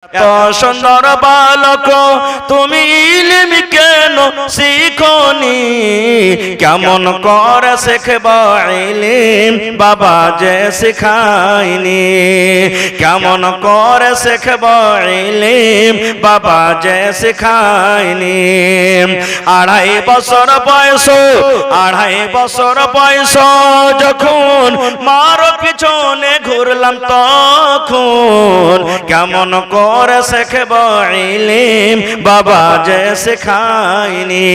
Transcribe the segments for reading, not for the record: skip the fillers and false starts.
এত সুন্দর বালক তুমি ইলম কেন শিখনি, কেমন করে শিখবা ইলম বাবা যে শিখায়নি, কেমন করে শিখবা ইলম বাবা যে শিখায়নি। 2.5 বছর বয়স, 2.5 বছর বয়স যখন মার পিছনে ঘুরলাম তখন কেমন করে শিখব ইলম বাবা যে শেখায়নি।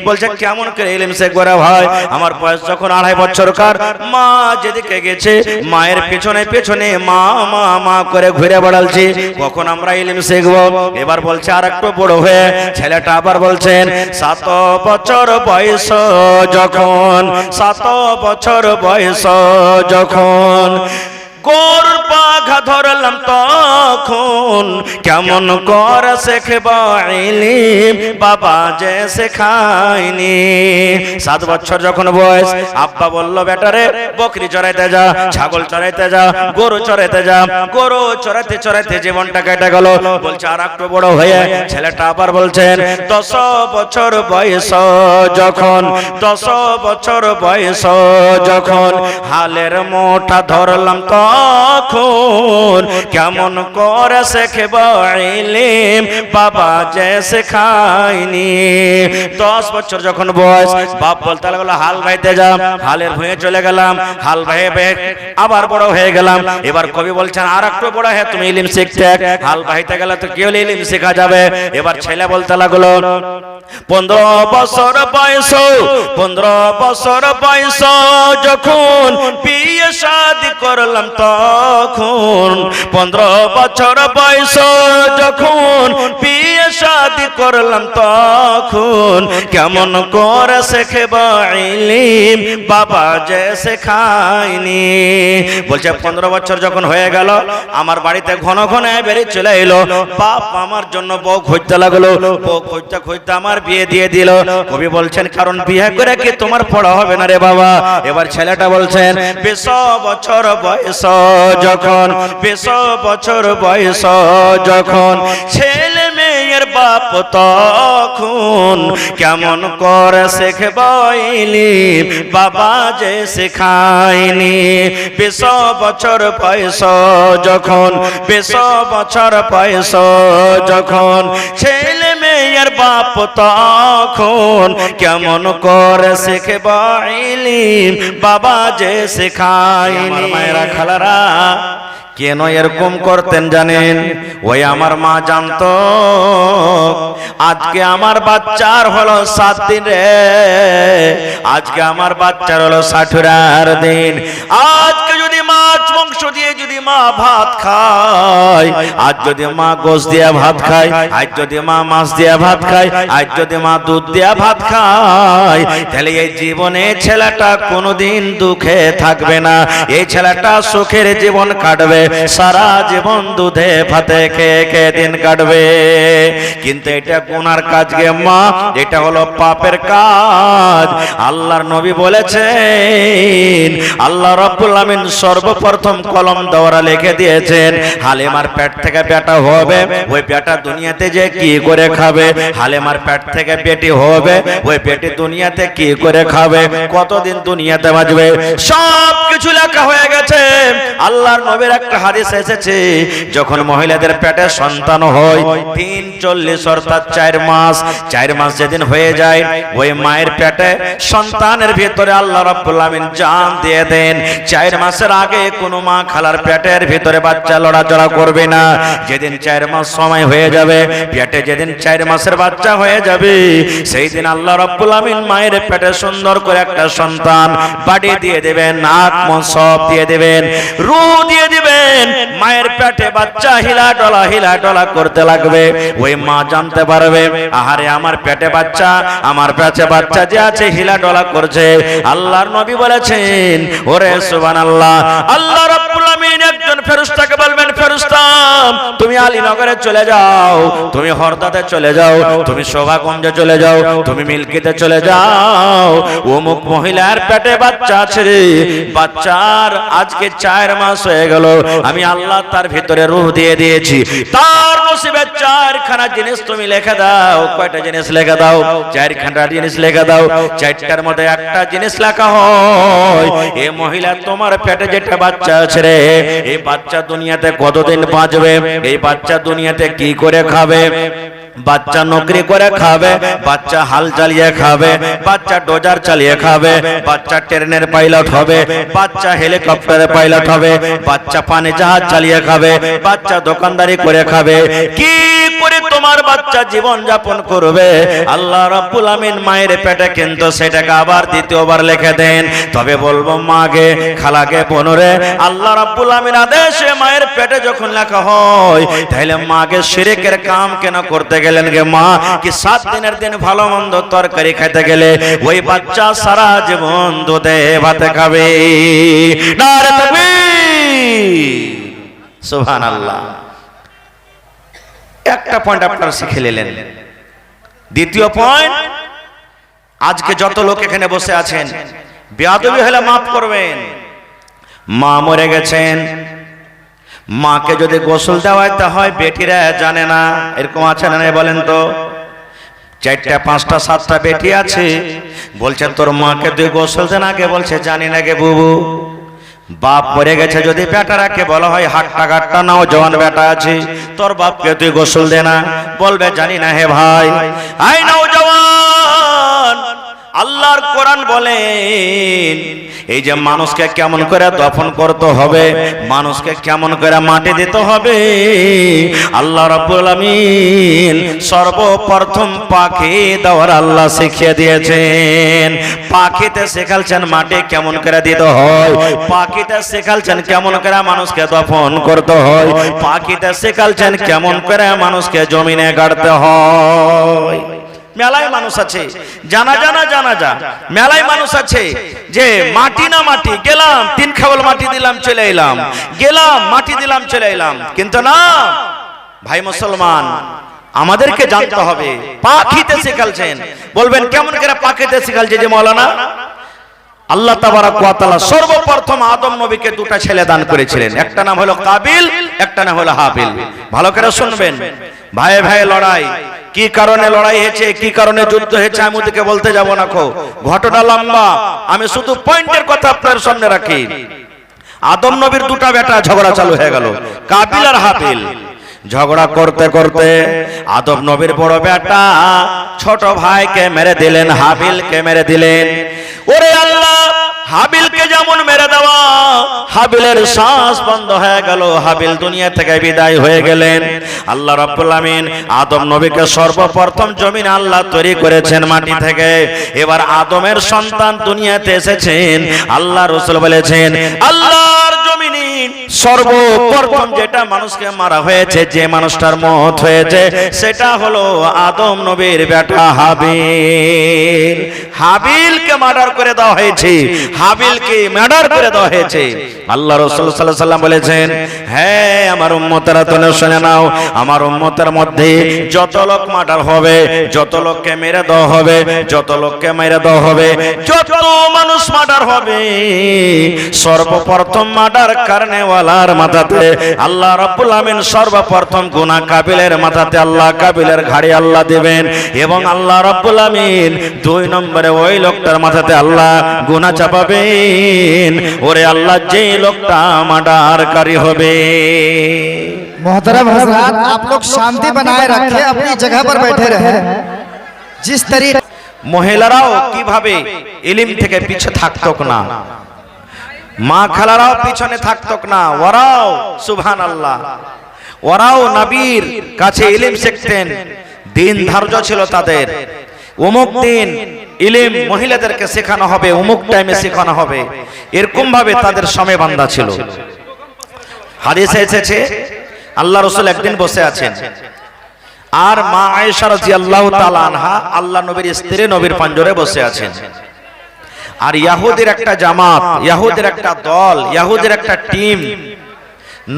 বলছে কেমন করে ইলম শিখব রে ভাই, আমার বয়স যখন 2.5 বছরকার, মা যেদিকে গেছে মায়ের পেছনে পেছনে মা মা মা করে ঘুরে বেড়ালছি, কখন আমরা ইলম শিখব। এবার বলছে আর একটু বড় হয়ে ছেলেটা আবার বলছেন 7 বছর বয়স যখন, 7 বছর বয়স যখন গরুর পাখা ধরলাম তখন কেমন করে শিখব ইলম বাবা যে শেখায়নি। 7 বছর যখন বয়স, আব্বা বলল বেটারে বকরি চড়াইতে যা, ছাগল চড়াইতে যা, গরু চড়াইতে যা। গরু চড়াইতে চড়াইতে জীবনটা কেটে গেল। বলছে আর একটু বড় হয়ে ছেলেটা আবার বলছেন 10 বছর বয়স যখন, 10 বছর বয়স যখন হালের মোটা ধরলাম তখন কেমন করে শিখব ইলম বাবা যে শেখায়নি। 10 বছর যখন বয়স, বাপ বলতে লাগলো হাল বাইতে যা, হালের ভুঁয়ে চলে গেলাম, হাল বাইয়ে বাইয়ে আবার বড় হয়ে গেলাম। এবার কবি বলছেন আর একটু বড় হয়ে তুমি ইলম শিখতে, হাল বাইতে গেলে তো কি হলে ইলম শেখা যাবে। এবার ছেলে বলতে লাগলো 15 বছর বয়স, 15 বছর বয়স যখন বিয়ে শাদী করলাম তখন, 15 বছর বয়স যখন বিয়ে শাদী করলাম তখন কেমন করে শিখব ইলম বাবা যে শেখায়নি। বলছে 15 বছর যখন হয়ে গেল আমার বাড়িতে ঘন ঘন বেরিয়ে চলে এলো, বাপ আমার জন্য বউ খুঁজতে লাগলো, বউ খুঁজতে খুঁজতে আমার বিয়ে দিয়ে দিল। কবি বলছেন কারণ বিয়ে করে কি তোমার পড়া হবে না রে বাবা। এবার ছেলেটা বলছেন 20 বছর বয়স যখন, 20 বছর বয়স যখন ছেলে মেয়ের বাপ তখন কেমন করে শিখব ইলম বাবা যে শেখায়নি। 20 বছর বয়স যখন, 20 বছর বয়স যখন ছেলে মেয়ের বাপ তখন কেমন করে শিখব ইলম বাবা যে শেখায়নি। মায়েরা খালারা কেন এরকম করতেন জানেন? ওই আমার মা জানতো আজকে আমার বাচ্চার হলো 7 দিন রে, আজকে আমার বাচ্চার হলো 60 দিন। আজকে যদি মাছ মাংস দিয়ে যদি মা ভাত খায়, আজ যদি মা গোশ দিয়ে ভাত খায়, আজ যদি মা মাছ দিয়ে ভাত খায়, আজ যদি মা দুধ দিয়ে ভাত খায়, তাহলে এই জীবনে ছেলেটা কোনোদিন দুঃখে থাকবে না, এই ছেলেটা সুখের জীবন কাটবে, সারা জীবন দুধে ভাতে খেয়ে খেয়ে দিন কাটবে। কিন্তু এটা গুনার কাজ গে মা, এটা হলো পাপের কাজ। আল্লাহর নবী বলেছেন, আল্লাহ রাব্বুল আমিন সর্বপ্রথম কলম দ্বারা লিখে দিয়েছেন হালিমার পেট থেকে বেটা হবে, ওই বেটা দুনিয়াতে যে কি করে খাবে। হালিমার পেট থেকে বেটি হবে, ওই বেটি দুনিয়াতে কি করে খাবে, কতদিন দুনিয়াতে বাঁচবে, সব কিছু লেখা হয়ে গেছে। আল্লাহর নবীর একটা হাদিস এসেছে যখন মহিলাদের পেটে সন্তান হয় 340 অর্থাৎ 4 মাস, 4 মাস যেদিন হয়ে যায় ওই মায়ের পেটে সন্তানের ভিতরে আল্লাহ রাব্বুল আমিন জান দিয়ে দেন। 4 মাসের আগে কোনো মা খালার পেটের ভিতরে বাচ্চা লড়াচড়া করবে না। যেদিন 4 মাস সময় হয়ে যাবে, পেটে যেদিন 4 মাসের বাচ্চা হয়ে যাবে, সেই দিন আল্লাহ রাব্বুল আমিন মায়ের পেটে সুন্দর করে একটা সন্তান বাড়ি দিয়ে দেবেন, নাক মুখ সব দিয়ে দেবেন, রূহ দিয়ে দিবেন। মায়ের পেটে বাচ্চা হিলা ডলা করতে লাগবে। ওই মা জানতে পারবে আহারে আমার পেটে বাচ্চা, আমার পেটে বাচ্চা যে আছে হিলা ডলা করছে। আল্লাহর নবী বলেছেন ওরে সুবহানাল্লাহ, আল্লাহ রাব্বুল আমিন একজন ফেরেশতাকে বলবেন ফেরেশতা তুমি আলীনগরে চলে যাও, তুমি হরদাতে চলে যাও, তুমি শোভাগঞ্জে চলে যাও, তুমি মিল্কিতে চলে যাও, অমুক মহিলার পেটে বাচ্চা আছে রে, বাচ্চার আজকে 4 মাস হয়ে গেল, আমি আল্লাহ তার ভিতরে রূহ দিয়ে দিয়েছি, তার নসিবে 4খানা জিনিস তুমি লিখে দাও। কয়টা জিনিস লিখে দাও? 4খানা জিনিস লিখে দাও। 4টার মধ্যে একটা জিনিস লেখা হয়, এই মহিলা তোমার পেটে যেটা বাচ্চা আছে রে, এই বাচ্চা দুনিয়াতে কতদিন বাঁচবে, এই বাচ্চা দুনিয়াতে কি করে খাবে, বাচ্চা নকরি করে খাবে, বাচ্চা হাল চালিয়ে খাবে, বাচ্চা ডোজার চালিয়ে খাবে, বাচ্চা ট্রেনের পাইলট হবে, বাচ্চা হেলিকপ্টারের পাইলট হবে, বাচ্চা পানি জাহাজ চালিয়ে খাবে, বাচ্চা দোকানদারি করে খাবে, কি করে তোমার বাচ্চা জীবন যাপন করবে আল্লাহ রাব্বুল আমিন মায়ের পেটে কিন্তু সেটাকে আবার দ্বিতীয়বার লিখে দেন। তবে বলবো মাগে, খালাকে, বোনরে, আল্লাহ রাব্বুল আমিন আদেশে মায়ের পেটে যখন লেখা হয়, তাহলে মাকে শিরকের কাম কেন করতে গেলেন গে মা? কি 7 দিনের দিন ভালো মন্দ তরকারি খেতে গেলে ওই বাচ্চা সারা জীবন দুধে ভাতে খাবে। নারে তাকবীর, সুবহানাল্লাহ। একটা পয়েন্ট আপনারা শিখে নিলেন। দ্বিতীয় পয়েন্ট, আজকে যত লোক এখানে বসে আছেন, বেয়াদবি হলে মাফ করবেন। মা মরে গেছেন, মাকে যদি গোসল দেওয়াইতে হয় বেটিরা জানে না, এরকম আছে না নাই বলেন তো? 4টা 5টা 7টা বেটি আছে, বলছে তোর মাকে তুই গোসল দে না, কে বলছে জানি না গে বুবু। বাপ মরে গেছে, যদি বেটারাকে বলা হয় হাট্টা গাট্টা নাও জওয়ান বেটা আছে, তোর বাপকে তুই গোসল দে না, বলবে জানি না হে ভাই। আই নাও জওয়ান, আল্লাহর কোরআন বলেন এই যে মানুষকে কেমন করে দফন করতে হবে, মানুষকে কেমন করে মাটি দিতে হবে, আল্লাহ রাব্বুল আমিন সর্বপ্রথম পাখি দেওয়ার আল্লাহ শিখিয়ে দিয়েছেন। পাখিতে শেখালছেন মাটি কেমন করে দিতে হয়, পাখিতে শেখালছেন কেমন করে মানুষকে দফন করতে হয়, পাখিতে শেখালছেন কেমন করে মানুষকে জমিনে গাড়তে হয়। মেলায় মানুষ আছে জানা মেলায় মানুষ আছে যে মাটি না মাটি, গেলাম 3 খাবল মাটি দিলাম চলে এলাম, গেলাম মাটি দিলাম চলে এলাম। কিন্তু না ভাই মুসলমান, আমাদেরকে জানতে হবে পাখিতে শিখালছেন। বলবেন কেমন করে পাখিতে শিখালছে? যে মাওলানা আল্লাহ তাবারক ওয়া তাআলা সর্বপ্রথম আদম নবীকে 2টা ছেলে দান করেছিলেন, একটা নাম হলো কাবিল, একটা নাম হলো হাবিল। ভালো করে শুনবেন, ভাইয়ে ভাইয়ে লড়াই, কি কারণে লড়াই হয়েছে, কি কারণে যুদ্ধ হয়েছে আমি ওদিকে বলতে যাব না, ঘটনা লম্বা, আমি শুধু পয়েন্টের কথা আপনার সামনে রাখি। আদম নবীর 2টা বেটা ঝগড়া চালু হয়ে গেল, কাবিল আর হাবিল। ঝগড়া করতে করতে আদম নবীর বড় বেটা ছোট ভাইকে মেরে দিলেন, হাবিলকে মেরে দিলেন। ওরে আল্লাহ, হাবিলকে যেমন মেরে দেওয়া, হাবিলের শ্বাস বন্ধ হয়ে গেল, হাবিল দুনিয়া থেকে বিদায় হয়ে গেলেন। আল্লাহ রাব্বুল আমিন আদম নবীকে সর্বপ্রথম জমিনে আল্লাহ তৈরি করেছেন মাটি থেকে। এবার আদমের সন্তান দুনিয়াতে এসেছেন। আল্লাহ রাসূল বলেছেন আল্লাহর জমিনে সর্বপ্রথম যেটা মানুষকে মারা হয়েছে, যে মানুষটার মওত হয়েছে, সেটা হলো আদম নবীর বেটা হাবিল। হাবিলকে মার্ডার করে দেওয়া হয়েছে, হাবিলকে মার্ডার করে দেওয়া হয়েছে। আল্লাহ রাসূল সাল্লাল্লাহু আলাইহি ওয়াসাল্লাম বলেছেন, হ্যাঁ আমার উম্মতেরা তোমরা শুনে নাও, আমার উম্মতের মধ্যে যত লোক মার্ডার হবে, যত লোককে মেরে দেওয়া হবে, যত লোককে মেরে দেওয়া হবে, যত মানুষ মার্ডার হবে, সর্বপ্রথম মার্ডার কারণেওয়ালার মাথাতে আল্লাহ রাব্বুল আমিন সর্বপ্রথম গুনাহ কাবিলের মাথাতে আল্লাহ কাবিলের ঘাড়ে আল্লাহ দেবেন, এবং আল্লাহ রাব্বুল আমিন 2 নম্বরে ওই লোকটার মাথাতে আল্লাহ গুনাহ চাপাবেন। ওরে আল্লাহ, যেই লোকটা মার্ডারকারী হবে। मोहतरम हजरात, आप लोग शांति बनाए रखें, अपनी जगह पर बैठे रहे। जिस तरीके মহিলারাও কিভাবে ইলম থেকে পিছে থাকতো না, মা খালারাও পিছনে থাকতো না, ওরাও সুবহানাল্লাহ, ওরাও নবীর কাছে ইলম শিখতেন। দিন ধার্য ছিল তাদের, অমুক দিন ইলম মহিলাদেরকে শেখানো হবে, অমুক টাইমে শেখানো হবে, এরকম ভাবে তাদের সময় বাঁধা ছিল। হাদিসে এসেছে আল্লাহ রাসূল একদিন বসে আছেন, আর মা আয়েশা রাদিয়াল্লাহু তাআলা আনহা আল্লাহ নবীর স্ত্রী নবীর পাঞ্জরে বসে আছেন। আর ইহুদির একটা জামাত, ইহুদির একটা দল, ইহুদির একটা টিম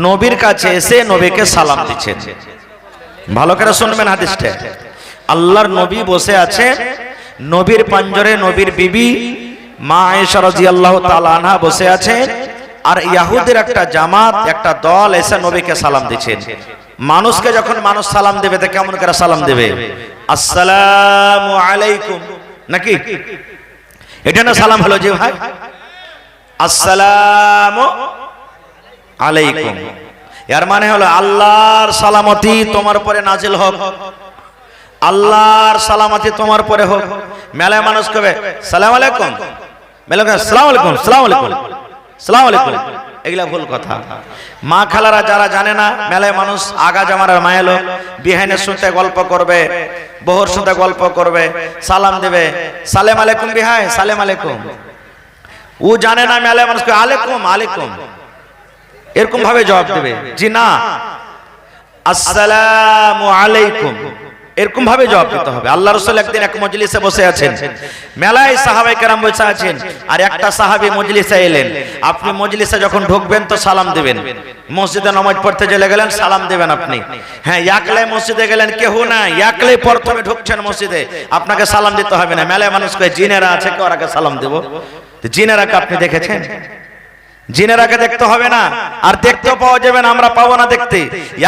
নবীর কাছে এসে নবীকে সালাম দিচ্ছেন। ভালো করে শুনবেন হাদিসটা। আল্লাহর নবী বসে আছে, নবীর পাঞ্জরে নবীর বিবি মা আয়েশা রাদিয়াল্লাহু তাআলা আনহা বসে আছে, আর ইহুদির একটা জামাত, একটা দল এসে নবীকে সালাম দিচ্ছেন। মানুষকে যখন মানুষ সালাম দেবে তা কেমন করে সালাম দেবে? আসসালামু আলাইকুম, নাকি? এটা না সালাম হলো যে ভাই আসসালামু আলাইকুম, এর মানে হলো আল্লাহর সালামতি তোমার উপরে নাজিল হোক, আল্লাহর সালামতি তোমার উপরে হোক। মেলায় মানুষ কবে সালাম আলাইকুম, মেলায় সালাম আলাইকুম, সালাম আলাইকুম, সালাম আলাইকুম, এগুলা ভুল কথা। মা খালারা যারা জানে না, মেলায় মানুষ আগা জামার মায়ের লোক বিহাইনের শুনতে গল্প করবে, বহর শুনতে গল্প করবে, সালাম দেবে সালেম আলাইকুম বিহাই, সালেম আলাইকুম। ও জানে না মেলায় মানুষকে আলাইকুম আলাইকুম এরকম ভাবে জবাব দেবে। জি না, আসসালামু আলাইকুম এরকম ভাবে জবাব দিতে হবে। আল্লাহ রাসূল একদিন এক মজলিসে বসে আছেন, মেলায় সাহাবায়ে কেরাম বসে আছেন, আর একটা সাহাবী মজলিসে এলেন। আপনি মজলিসে যখন ঢুকবেন তো সালাম দিবেন। মসজিদে নামাজ পড়তে চলে গেলেন, সালাম দিবেন আপনি। হ্যাঁ, একলাই মসজিদে গেলেন, কেউ না, একলাই প্রথমে ঢুকছেন মসজিদে, আপনাকে সালাম দিতে হবে না। মেলায় মানুষ কয় জিনেরা আছে, কেউ আগে সালাম দেব। জিনেরাকে আপনি দেখেছেন? জিনেরাকে দেখতে হবে না, আর দেখতেও পাওয়া যাবে না, আমরা পাবো না দেখতে।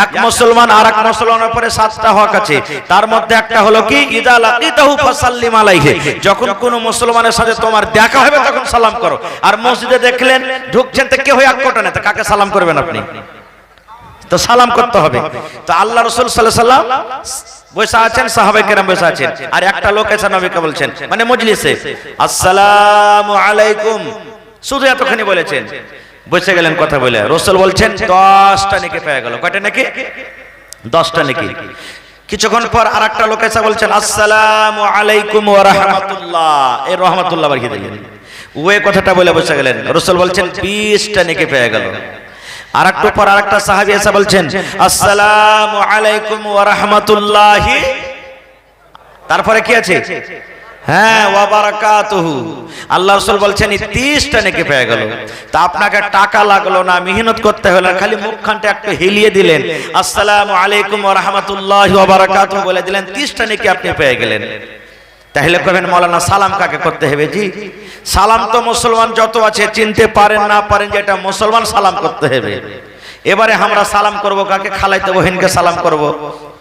এক মুসলমান আর এক মুসলমানের উপরে 7টা হক আছে, তার মধ্যে একটা হলো কি ইদা লাকিতাহু ফাসাল্লিম আলাইহি, যখন কোন মুসলমানের সাথে তোমার দেখা হবে তখন সালাম করো। আর মসজিদে দেখলেন ঢুকছেন তো কেউ এক কোটা না, তো কাকে সালাম করবেন আপনি? তো সালাম করতে হবে। তো আল্লাহ রাসূল সাল্লাল্লাহু আলাইহি সাল্লাম বসে আছেন, সাহাবায়ে কেরাম বসে আছেন, আর একটা লোক এসে নবীকে বলছেন, মানে মজলিসে, আসসালামু আলাইকুম, শুধু এতখানি বলেছেন, বসে গেলেন কথা বলে। রাসূল বলছেন 10টা নেকি পেয়ে গেল। কয়টা নেকি? 10টা নেকি। কিছুক্ষণ পর আরেকটা লোক এসে বলছেন আসসালামু আলাইকুম ওয়া রাহমাতুল্লাহ, এই রাহমাতুল্লাহ বাড়িয়ে দিলেন। ওই কথাটা বলে বসে গেলেন। রাসূল বলছেন 20টা নেকি পেয়ে গেল। আরেকটু পর আরেকটা সাহাবী এসে বলছেন আসসালামু আলাইকুম ওয়া রাহমাতুল্লাহি, তারপরে কি আছে? হ্যাঁ, ওয়া বারাকাতুহু। আল্লাহ রাসূল বলছেন 30টা নেকি পেয়ে গেল। তা আপনাকে টাকা লাগলো না, মেহনত করতে হলো না, খালি মুখখানটা একটু হিলিয়ে দিলেন, আসসালামু আলাইকুম ওয়া রাহমাতুল্লাহি ওয়া বারাকাতুহু বলে দিলেন, 30টা নেকি আপনি পেয়ে গেলেন। তাহলে কবেন মাওলানা সালাম কাকে করতে হবে? জি, সালাম তো মুসলমান যত আছে চিনতে পারেন না পারেন যে এটা মুসলমান, সালাম করতে হবে। এবারে আমরা সালাম করব কাকে? খালাইতে বহিনকে সালাম করব,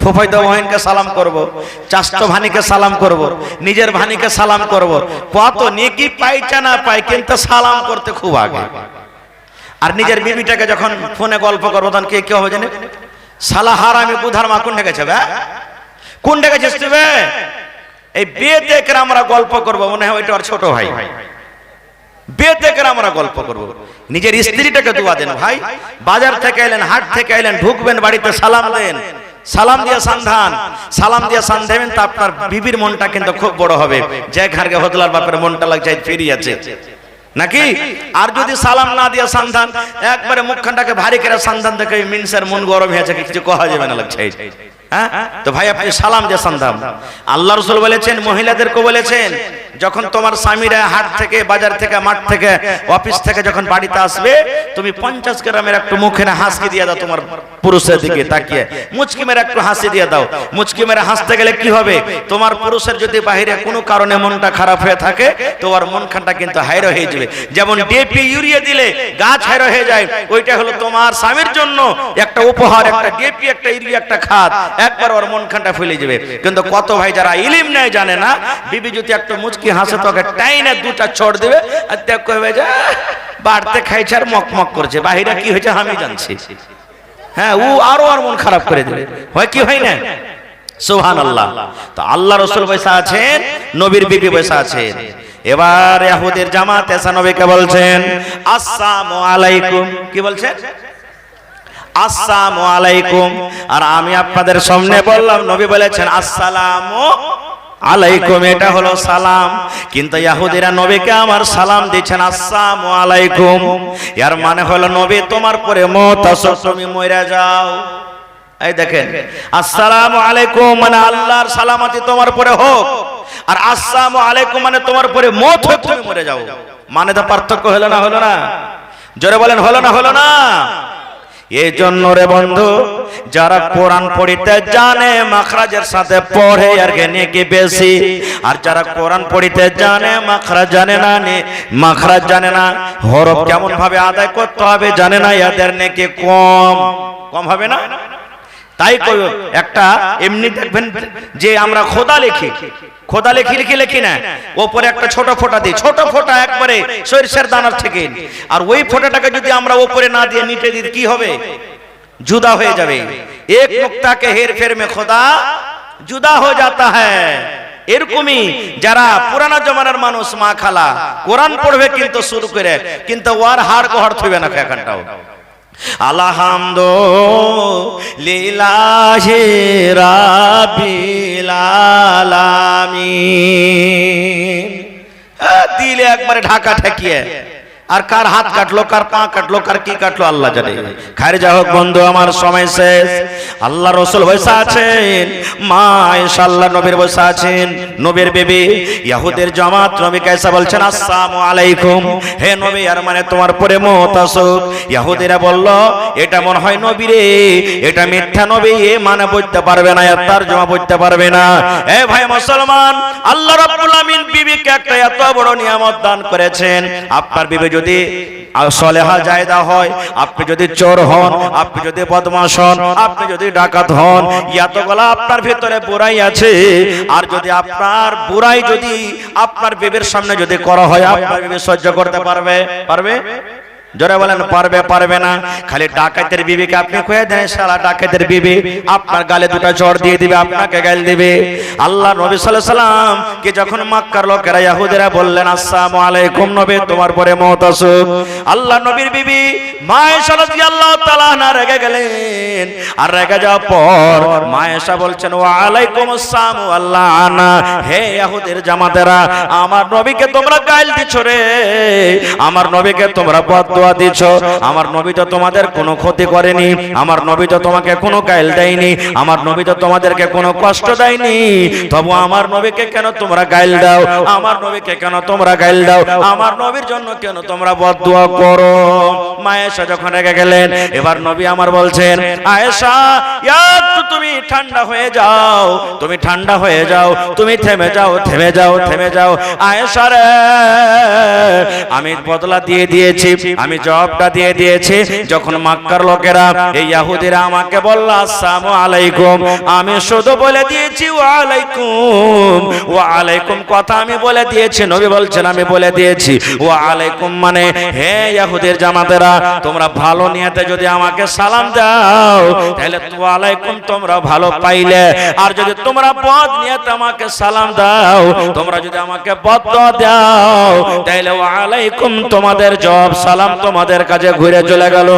ফুফাইতে বহিনকে সালাম করব, চাচতো ভানিকে সালাম করব, নিজের ভানিকে সালাম করব। কত নেকি পাইছে না পাই, কিন্তু সালাম করতে খুব আগে। আর নিজের বিবিটাকে যখন ফোনে গল্প করবো তখন কে কি হবে জানে? শালা হারামি বুধার মা কোন ডেকেছে? কোন ডেকেছিস তুই? এই বিয়েতে করে আমরা গল্প করবো, মনে হয় ওইটা ওর ছোট ভাই। বিয়েতে করে আমরা গল্প করবো, নিজের স্ত্রীটাকে দোয়া দেন। ভাই বাজার থেকে এলেন, হাট থেকে এলেন, ঢুকবেন বাড়িতে, সালাম দেন, সালাম দিয়ে সান্ধান, সালাম দিয়ে সান দেবেন, তা আপনার বিবির মনটা কিন্তু খুব বড় হবে। যে ঘরকে হদলার বাপের মনটা লাগছে ফিরিয়ে আছে নাকি? আর যদি সালাম না দিয়ে সান্ধান, একবারে মুখখানটাকে ভারী করে সান্ধান দেখে মিনসের মন গরম হয়েছে, কিছু কহা যাবে না লাগছে। হ্যাঁ, তো ভাই আপনি সালাম দিয়ে সান্ধান। আল্লাহ রাসূল বলেছেন, মহিলাদেরকে বলেছেন, যখন তোমার স্বামীরা হাট থেকে, বাজার থেকে, মাঠ থেকে, অফিস থেকে যখন বাড়িতে আসবে, তুমি 50 গ্রামের একটু মুখে না হাসি দিয়ে দাও, তোমার পুরুষের দিকে তাকিয়ে মুচকি মেরে একটু হাসি দিয়ে দাও। মুচকি মেরে হাসতে গেলে কি হবে? তোমার পুরুষের যদি বাহিরে কোনো কারণে মনটা খারাপ হয়ে থাকে, তোমার মনখানটা কিন্তু হাইরো হয়ে যাবে। যেমন ডিএপি ইউরিয়া দিলে গাছ হাইরো হয়ে যায়, ওইটা হলো তোমার স্বামীর জন্য একটা উপহার, একটা ডিএপি, একটা ইউরিয়া, একটা খাদ, একবার ওর মনখানটা ফুলে যাবে। কিন্তু কত ভাই যারা ইলম নেই, জানে না, বিবি যদি একটু মুচকি হাসে তোকে টাইনে 2টা ছড় দেবে, আর দেখ কইবে যে বাড়তে খাইছে আর মকমক করছে, বাহিরে কি হয়েছে আমি জানছি। হ্যাঁ, ও আরো আর মন খারাপ করে দেবে। হয় কি হয় না? সুবহানাল্লাহ। তো আল্লাহ রাসূল বসা আছেন, নবীর বিবি বসা আছেন। এবার ইহুদের জামাত এসে নবীকে বলছেন আসসালামু আলাইকুম। কি বলছেন? আসসালামু আলাইকুম। আর আমি আপনাদের সামনে বললাম, নবী বলেছেন আসসালামু আলাইকুম, এটা হলো সালাম। কিন্তু ইহুদিরা নবীকে আমার সালাম দিচ্ছেন আসসালামু আলাইকুম, এর মানে হলো নবী তোমার পরে মওত আসুক, তুমি মরে যাও। এই দেখেন, আসসালামু আলাইকুম মানে আল্লাহর সালামতি তোমার পরে হোক, আর আসসালামু আলাইকুম মানে তোমার পরে মওত হোক, তুমি মরে যাও। মানে তো পার্থক্য হলো না? হলো না? জোরে বলেন, হলো না? হলো না? এই জন্য রে বন্ধু, যারা কোরআন পড়িতে জানে মাখরাজের সাথে পড়ে আর নেকি বেশি, আর যারা কোরআন পড়িতে জানে মাখরাজ জানে না, মাখরাজ জানে না, হরফ কেমন ভাবে আদায় করতে হবে জানে না, এদের নেকি কম কম হবে না। তাই একটা এমনি দেখবেন যে আমরা খোদা লিখি, খোদা লিখি না, ওপরে একটা ছোট ফোঁটা দিই, ছোট ফোঁটা একবারে সরিষার দানার থেকে, আর ওই ফোঁটাটাকে যদি আমরা ওপরে না দিয়ে নিচে দিই কি হবে? जुदा हो जावे। एक नुक्ता के हेर फेर में खुदा जुदा हो जाता है। এরকমই যারা পুরানো জমানার মানুষ মা খালা কোরআন পড়বে কিন্তু শুরু করে কিন্তু ওর হাড় গোহর থইবে না এখানটাও। আলহামদুলিল্লাহি রাব্বিল আলামিন দিলে একবারে ঢাকা ঠেকিয়ে আর কার হাত কাটলো কার পা কাটলো কার কি কাটলো আল্লাহ জানে। খাইর যা হোক বন্ধু আমার সময় শেষ। আল্লাহ রাসূল বসে আছেন, মা আয়েশা আল্লাহ নবীর বসে আছেন, নবীর বিবি ইহুদের জামাত নবীকে এসে বলছেন আসসালামু আলাইকুম, হে নবী আর মানে তোমার পরে মত আসুক। ইহুদিরা বলল এটা মনে হয় নবী রে, এটা মিথ্যা নবী, এ মানে বুঝতে পারবে না, এর তরজমা বুঝতে পারবে না। এ ভাই মুসলমান, আল্লাহ রাব্বুল আমিন বিবিকে একটা এত বড় নিয়ামত দান করেছেন। আপনার বিবি যদি সলেহা জায়দা হয়, আপনি যদি চোর হন, আপনি যদি বদমাশ হন, আপনি যদি ডাকাত হন, এতগুলা আপনার ভিতরে বুরাই আছে, আর যদি আপনার বুরাই যদি আপনার বিবির সামনে যদি করা হয়, আপনার বিবি সহ্য করতে পারবে? পারবে? জোরে বলেন পারবে? পারবে না। খালি ডাকাতের বিবিকে আপনি কয়ে দেন শালা ডাকাতের বিবি, আপনার গালে দুটো চড় দিয়ে দিবে, আপনাকে গাল দিবে। আল্লাহ নবী সাল্লাল্লাহু আলাইহি সাল্লাম কে যখন মক্কার লোকেরা ইহুদিরা বললেন আসসালামু আলাইকুম নবী তোমার পরে মত আসুক, আল্লাহ নবীর বিবি মা আয়েশা রাদিয়াল্লাহু তাআলা আনহা রেগে গেলেন। আর রেগে যাওয়ার পর মা আয়েশা বলছেন ওয়া আলাইকুম আসসালাম আল্লাহ আনা, হে ইহুদের জামাতেরা আমার নবীকে তোমরা গাল দিছো রে, আমার নবীকে তোমরা বদদুয়া দিছো, আমার নবী তো তোমাদের কোনো ক্ষতি করেনি, আমার নবী তো তোমাকে কোনো গাইল দেয়নি, আমার নবী তো তোমাদেরকে কোনো কষ্ট দেয়নি, তবু আমার নবীকে কেন তোমরা গাইল দাও, আমার নবীকে কেন তোমরা গাইল দাও, আমার নবীর জন্য কেন তোমরা বদদুয়া করো। মা আয়েশা যখন রেগে গেলেন, এবার নবী আমার বলছেন আয়েশা একটু তুমি ঠান্ডা হয়ে যাও, তুমি ঠান্ডা হয়ে যাও, তুমি থেমে যাও, থেমে যাও, থেমে যাও। আয়েশা রে আমি বদলা দিয়ে দিয়েছি, আমি জবাবটা দিয়ে দিয়েছি। যখন মক্কার লোকেরা এই ইহুদিরা আমাকে বলল আসসালামু আলাইকুম, আমি শুধু বলে দিয়েছি ওয়া আলাইকুম, ওয়া আলাইকুম কথা আমি বলে দিয়েছি। নবী বলছেন আমি বলে দিয়েছি ওয়া আলাইকুম মানে হে ইহুদের জামাতেরা তোমরা ভালো নিয়তে যদি আমাকে সালাম দাও তাহলে ওয়া আলাইকুম তোমরা ভালো পাইলে, আর যদি তোমরা বদ নিয়তে আমাকে সালাম দাও, তোমরা যদি আমাকে বদদুয়া দাও তাহলে ওয়া আলাইকুম তোমাদের জবাব সালাম তোমাদের কাছে ঘুরে চলে গেল।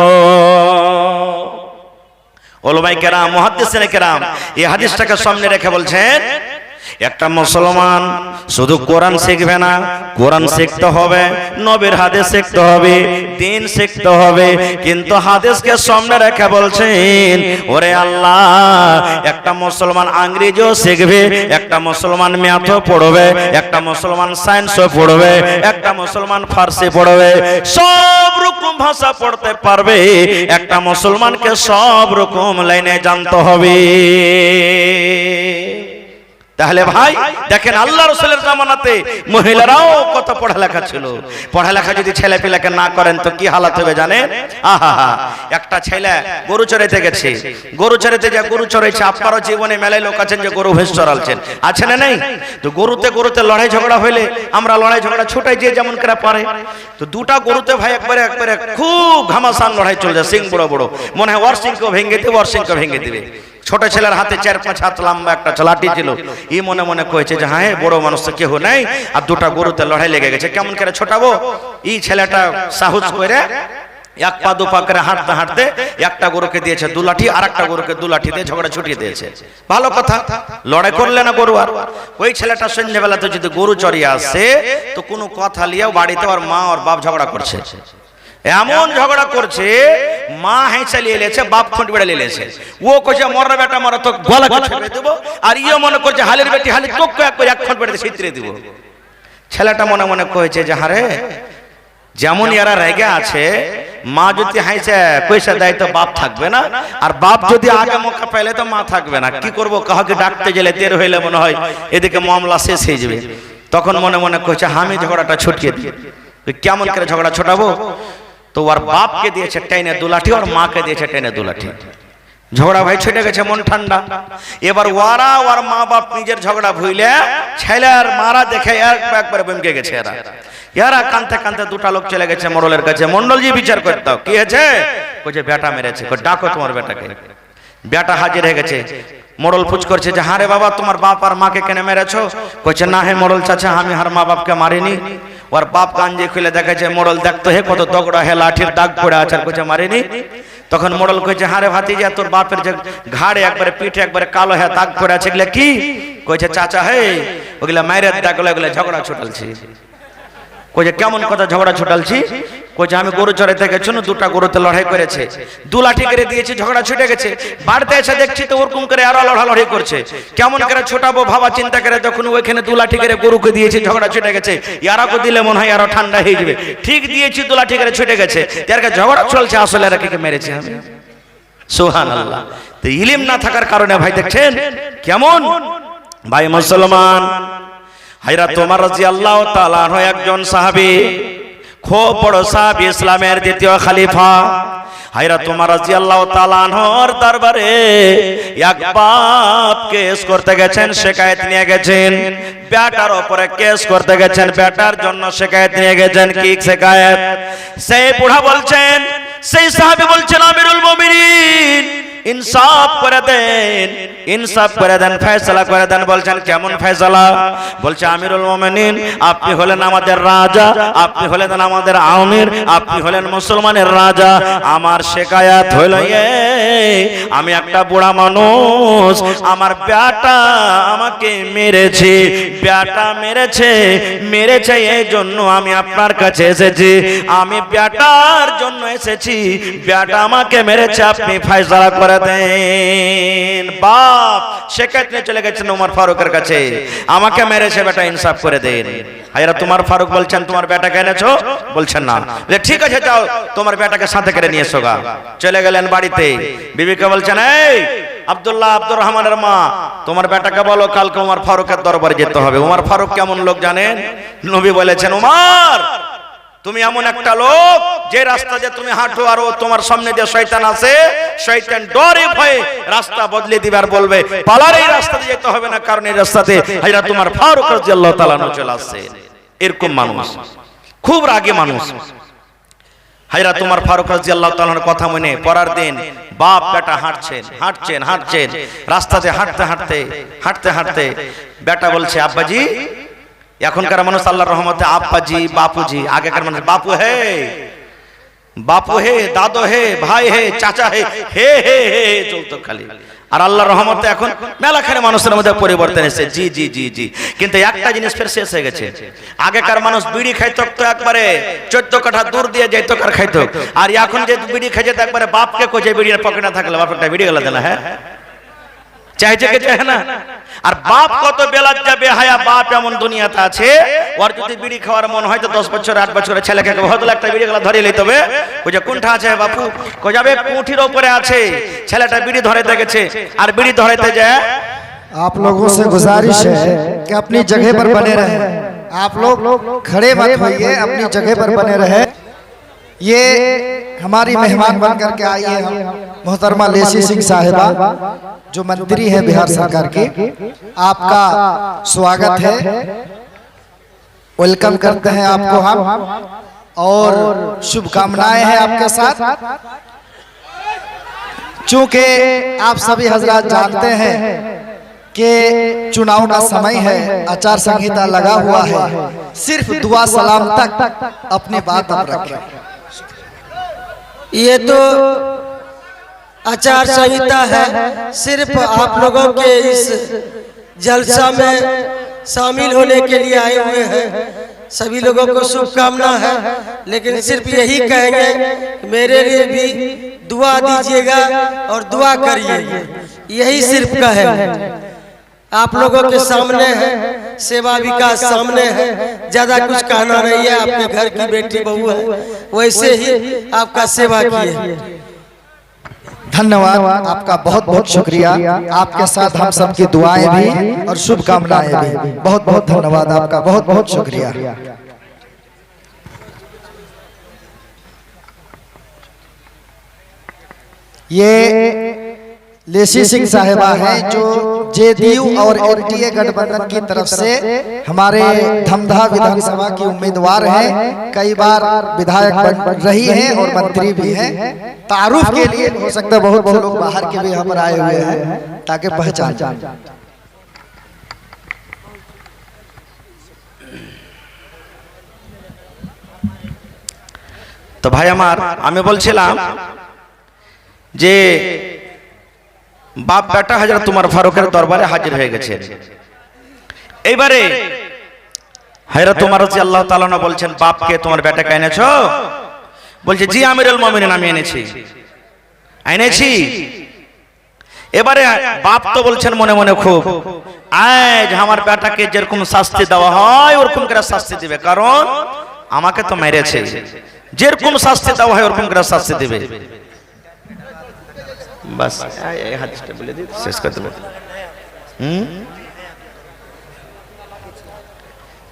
ওলামায়ে কেরাম মুহাদ্দিসিনে কেরাম এই হাদিসটাকে সামনে রেখে বলছেন একটা মুসলমান শুধু কোরআন শিখবে না, কোরআন শিখতে হবে, নবীর হাদিস শিখতে হবে, দ্বীন শিখতে হবে, কিন্তু হাদিসকে সামনে রেখে বলছেন ওরে আল্লাহ একটা মুসলমান ইংরেজিও শিখবে, একটা মুসলমান ম্যাথও পড়বে, একটা মুসলমান সায়েন্সও পড়বে, একটা মুসলমান ফার্সি পড়বে, সব রকম ভাষা পড়তে পারবে। একটা মুসলমানকে সব রকম লাইনে জানতে হবে। তাহলে ভাই দেখেন আল্লাহ রাসূলের জামানাতে মহিলারাও কত পড়ালেখা ছিল। পড়ালেখা যদি ছেলে পেলেকে না করেন তো কি হালাত হবে জানেন? আহা একটা ছেলে গরু চড়াইতে গেছে, গরু চড়াইতে যা গরু চড়াইছে, আপনারও জীবনে মেলায় লোক আছেন যে গরু ভেস চড়ালছেন, আছে না নেই? তো গরুতে গরুতে লড়াই ঝগড়া হইলে আমরা লড়াই ঝগড়া ছুটাই যে যেমন করে পারে। তো দুটা গরুতে ভাই একবারে খুব ঘামাসান লড়াই চলছে, সিং বড় বড়, মনে হয় ওর সিংকে ভেঙে দিবে, ওর সিংকে ভেঙে দিবে। ছোট ছেলের হাতে 4-5 হাত লম্বা একটা লাঠি ছিল, ই মনে মনে কয়েছে যে হ্যাঁ বড় মানুষ তো কেউ নাই, আর দুটা গরুতে লড়াই লেগে গেছে, কেমন করে ছোটাবো। এই ছেলেটা সাহস করে এক পা দু পা করে হাঁটতে হাঁটতে একটা গরুকে দিয়েছে 2 লাঠি, আর একটা গরুকে 2 লাঠি দিয়ে ঝগড়া ছুটিয়ে দিয়েছে। ভালো কথা, লড়াই করলে না গরু। আর ওই ছেলেটা সন্ধ্যেবেলাতে যদি গরু চড়িয়ে আসে তো কোনো কথা লিয়েও বাড়িতে ওর মা ওর বাপ ঝগড়া করছে, এমন ঝগড়া করছে, মা হেঁচা লিয়ে লেছে, বাপ খুঁট বেড়ে লিয়েছে। ও কইছে মররা বেটা মরা তো গলা ছেড়ে দেবো, আর ইয়ে মনে করছে হালের বেটি হালি তোকে এক খুঁট বেড়ে ছিতরে দিব। ছেলেটা মনে মনে কয়েছে যে হারে যেমন এরা রেগে আছে, মা যদি হাইছে পয়সা দেয় তো বাপ থাকবে না, আর বাপ যদি আগে মৌকা পাইলে তো মা থাকবে না। কি করব, কাউকে ডাকতে গেলে দের হইলে মনে হয় এদিকে মামলা শেষ হয়ে যাবে। তখন মনে মনে কইছে আমি ঝগড়াটা ছুটিয়ে দিই। কেমন করে ঝগড়া ছোটাবো? তো ওর বাপকে দিয়েছে টেনে দুলাঠি, ওর মাকে দিয়েছে টেনে দুলাঠি। ঝগড়া ভাই ছুটে গেছে, মন ঠান্ডা। এবার ওরা ওর মা বাপ নিজের ঝগড়া ভুইলে ছেলে আর মারা দেখে একবারে বমকে গেছে। এরা কানতে কানতে দুটা লোক চলে গেছে মোড়লের কাছে। মন্ডলজি বিচার করতে কি হয়েছে? কইছে বেটা মেরেছে। ডাকো তোমার বেটাকে। বেটা হাজির হয়ে গেছে। মোড়ল পুছ করছে যে হ্যাঁ রে বাবা, তোমার বাপ আর মাকে কেন মেরেছো? কইছে না হে মোড়ল চাচা, আমি আর মা বাপকে মারিনি। ওর বাপ গাঞ্জি খুলে দেখেছে। মোড়ল দেখতো হে কত দগড়া হে লাঠির দাগ পড়ে আছে, কইছে মারিনি। তখন মোড়ল কইছে হ্যাঁ রে ভাতিজা, তোর বাপের যে ঘাড়ে একবারে পিঠে একবারে কালো হে দাগ পড়ে আছে, এগুলা কি? কইছে চাচা হে ওগুলা মায়ের দাগ, ওগুলা ঝগড়া ছুটালছি। কইছে কেমন কথা ঝগড়া ছুটালছি? কইছে আমি গরু চড়াইতে গেছি, দুটা গরুতে লড়াই করেছে, দু লাঠি করে দিয়েছি, ঝগড়া ছুটে গেছে। বাড়িতে এসে দেখছি তো ওরকম করে আরো লড়ালড়ি করছে। কেমন করে ছোটাবো ভাবা চিন্তা করে, যখন ওইখানে দু লাঠি করে গরুকে দিয়েছি, ঝগড়া ছুটে গেছে। ইয়ারাকে দিলে মনে হয় আরো ঠান্ডা হয়ে যাবে। ঠিক দিয়েছি, দু লাঠি করে ছুটে গেছে। এরকে ঝগড়া চলছে, আসলে এরা কে মেরেছে আমি। সুবহানাল্লাহ। তো ইলম না থাকার কারণে ভাই দেখছেন কেমন ভাই মুসলমান। হযরত ওমর রাদিয়াল্লাহু তাআলা আনহু একজন সাহাবী, খুব বড় সাহাবী, ইসলামের দ্বিতীয় খলিফা। হযরত ওমর রাদিয়াল্লাহু তাআলা আনহুর দরবারে এক বাপ কেস করতে গেছেন, শিকায়েত নিয়ে গেছেন। বেটার উপরে কেস করতে গেছেন, বেটার জন্য শিকায়েত নিয়ে গেছেন। কি শিকায়েত? সেই বুড়া বলছেন, সেই সাহাবী বলছেন আমিরুল মুমিনিন ইনসাফ করে দেন, ইনসাফ করে দেন, ফয়সালা করে দেন। বলছেন কেমন ফয়সালা? বলছে আমিরুল মুমিনিন আপনি হলেন আমাদের রাজা, আপনি হলেন আমাদের আমির, আপনি হলেন মুসলমানের রাজা। আমার শিকায়াত হইল আমি একটা বুড়া মানুষ, আমার বেটা আমাকে মেরেছে, বেটা মেরেছে এই জন্য আমি আপনার কাছে এসেছি। আমি বেটার জন্য এসেছি, বেটা আমাকে মেরেছে, আপনি ফয়সালা করে দেন। বাপ শিকায়েত নিয়ে চলে গেছেন ওমর ফারুকের কাছে, আমাকে মেরেছে বেটা, ইনসাফ করে দেন। হযরত ওমর ফারুক বলছেন তোমার বেটাকে এনেছো? বলছেন না। ঠিক আছে যাও তোমার বেটাকে সাথে করে নিয়ে এসো গা। চলে গেলেন বাড়িতে। বিবিকে বলছেন এই আব্দুল্লাহ, আব্দুর রহমানের মা, তোমার বেটাকে বলো কালকে ওমর ফারুকের দরবারে যেতে হবে। ওমর ফারুক কেমন লোক জানেন? নবী বলেছেন ওমর তুমি এমন একটা লোক যে রাস্তা দিয়ে তুমি হাঁটো আর ও তোমার সামনে দিয়ে শয়তান আছে, শয়তান ডরে ভয়ে রাস্তা বদলে দিবে আর বলবে পালার এই রাস্তা দিয়ে যেতে হবে না, কারণ এই রাস্তাতে হযরত ওমর ফারুক রাদিয়াল্লাহু তাআলা আনহু চলে আসছে। এরকম মানুষ, খুব রাগী মানুষ। হযরত ওমর ফারুক রাদিয়াল্লাহু তাআলার কথা মনে পরের দিন বাপ বেটা হাঁটছেন রাস্তাতে হাঁটতে বেটা বলছে আব্বাজি, এখনকার মানুষ আল্লাহর রহমতে আব্বাজি বাপুজি, আগেকার মানুষ বাপু হে দাদু হে ভাই হে চাচা হে হে হে হে চলতো খালি। আর আল্লাহর রহমতে এখন মেলাখানে মানুষের মধ্যে পরিবর্তন এসেছে। জি জি জি জি কিন্তু একটা জিনিস ফের শেষ হয়ে গেছে। আগেকার মানুষ বিড়ি খাইতো তো একবারে 14 কাঠা দূর দিয়ে যাইতো কার খাইতো, আর এখন যে বিড়ি খাইছে একবারে বাপকে কোজে বিড়ির পকেটে থাকলে বাপ একটা বিড়ি গেলা দেনা, হ্যাঁ চাইছে কে চায় না। আর বাপ কত বেলাত যাবে হায়া বাপ এমন দুনিয়াতে আছে, ওর যদি বিড়ি খাওয়ার মন হয় তো 10 বছর 8 বছরের ছেলেকে হয়তো একটা বিড়ি গেলা ধরে লইতে হবে। কইছে কোনটা আছে বাপু? কই যাবে কুঠির উপরে আছে। ছেলেটা বিড়ি ধরাইতে গেছে, আর বিড়ি ধরাইতে যায়। आप लोगों से गुजारिश है कि अपनी जगह पर बने रहे, आप लोग खड़े मत होइए, अपनी जगह पर बने रहे। ये हमारी मेहमान बन करके आई है मोहतरमा लेसी सिंह साहिबा, जो मंत्री है बिहार सरकार की। आपका स्वागत है, वेलकम करते हैं आपको हम, और शुभकामनाएं हैं आपके साथ। चूंकि आप सभी हजरात जानते हैं कि चुनाव का समय है, आचार संहिता लगा हुआ है, सिर्फ दुआ सलाम तक अपनी बात आप रखें। ये तो आचार संहिता है, सिर्फ आप लोगों के इस जलसा में शामिल होने के लिए आए हुए हैं। सभी लोगों को शुभकामना है, लेकिन सिर्फ यही कहेंगे कि मेरे लिए भी दुआ दीजिएगा और दुआ करिए, यही सिर्फ कहेंगे। आप लोगों के सामने है, सेवा विकास सामने है, ज्यादा कुछ कहना नहीं है। आपके घर की बेटी बहू है, वैसे ही आपका सेवा किए। धन्यवाद, आपका बहुत बहुत शुक्रिया। आपके साथ हम सबकी दुआएं भी और शुभकामनाएं भी। बहुत बहुत धन्यवाद आपका, बहुत बहुत शुक्रिया। ये लेसी सिंह साहिबा हैं जो जेडीयू और एनडीए गठबंधन की तरफ से हमारे धमधा विधानसभा की उम्मीदवार हैं। कई बार विधायक बन रही हैं और मंत्री भी हैं। तारुफ के लिए हो सकता है बहुत से लोग बाहर के भी यहाँ पर आए हुए हैं ताकि पहचान जाए। तो भाई আমার আমি বলছিলাম যে বাপ বেটা হযরত উমর ফারুকের দরবারে হাজির হয়ে গেছে। এইবারে হযরত উমর রাদিয়াল্লাহু তাআলা না বলছেন, বাপকে তোমার বেটাকে এনেছো? বলছে, জি আমিরুল মুমিনিন, আমি এনেছি। এবারে বাপ তো বলছেন মনে মনে, খুব আজ আমার বেটাকে যেরকম শাস্তি দেওয়া হয় ওরকম করে শাস্তি দিবে, কারণ আমাকে তো মেরেছে। যেরকম শাস্তি দেওয়া হয় ওরকম করে শাস্তি দিবে। बस এই হাদিসটা বলে দিই, শেষ করে দেব।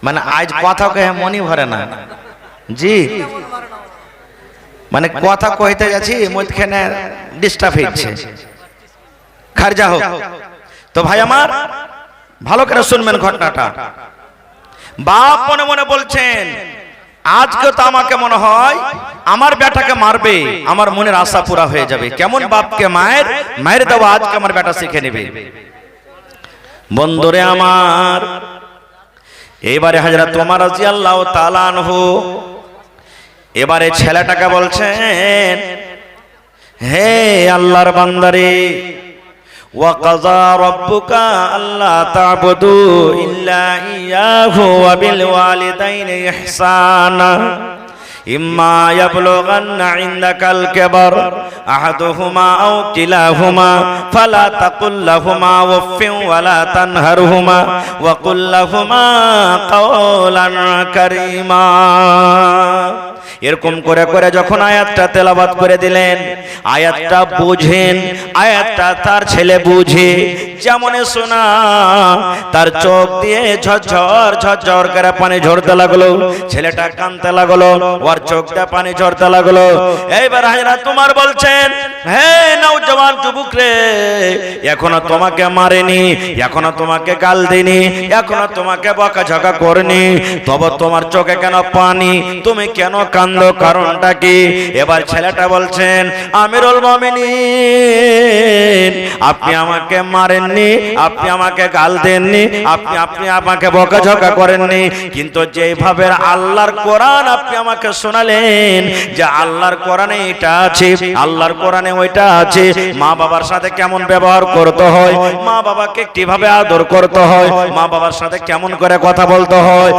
মানে আজ কথা কহে মনই ভরে না জি, মানে কথা কইতে যাচ্ছি মধ্যখানে ডিস্টার্ব হচ্ছে। খারজা হোক। তো ভাই আমার ভালো করে শুনবেন ঘটনাটা। বাপ মনে মনে বলছেন, আজকে তো আমাকে মনে হয় আমার বেটাকে মারবে, আমার মনের আশা পুরা হয়ে যাবে। কেমন বাপকে মায়ের দেওয়া আজকে আমার বেটা শিখে নেবে। বন্ধুরে আমার, এবারে হযরত ওমর রাদিয়াল্লাহু তাআলা আনহু এবারে ছেলেটাকে বলছেন, হে আল্লাহর বান্দারে, ওয়াকাযা রাব্বুকা আল্লা তা'বুদু ইল্লা ইয়াহু ওয়া বিল ওয়ালিদাইনি ইহসানা ইম্মা ইয়াবলুগান্না ইনদাকাল কিবার আহাদুহুমা আও কিলাহুমা ফালা তাকুল লাহুমা উফফিন ওয়ালা তানহারহুমা ওয়া কুল লাহুমা কাওলান কারীমা। এরকম করে করে যখন আয়াতটা তেলাওয়াত করে দিলেন, আয়াতটা বুঝেন, আয়াতটা তার ছেলে বুঝে, যেমন শোনা তার চোখ দিয়ে ঝরঝর করে পানি ঝরতে লাগলো। ছেলেটা কাঁদতে লাগলো, ওর চোখ দিয়ে পানি ঝরতে লাগলো। এইবার হযরত ওমর বলছেন, হে নওজওয়ান যুবক রে, এখনো তোমাকে মারেনি, এখনো তোমাকে গাল দেনি, এখনো তোমাকে বকাঝকা করেনি, তবে তোমার চোখে কেন পানি, তুমি কেন কান্দো, কারণটা কি? এবার ছেলেটা বলছেন, আমিরুল মুমিনিন, আপনি আমাকে মারেননি, আপনি আমাকে গাল দেননি, আপনি আমাকে বকাঝকা করেননি, কিন্তু যেভাবে আল্লাহর কোরআন আপনি আমাকে শোনালেন যে আল্লাহর কোরআনে এটা আছে, আল্লাহর কোরআনে ওইটা আছে, মা বাবার সাথে কেমন ব্যবহার করতে হয়, মা বাবাকে কিভাবে আদর করতে হয়, মা বাবার সাথে কেমন করে কথা বলতে হয়,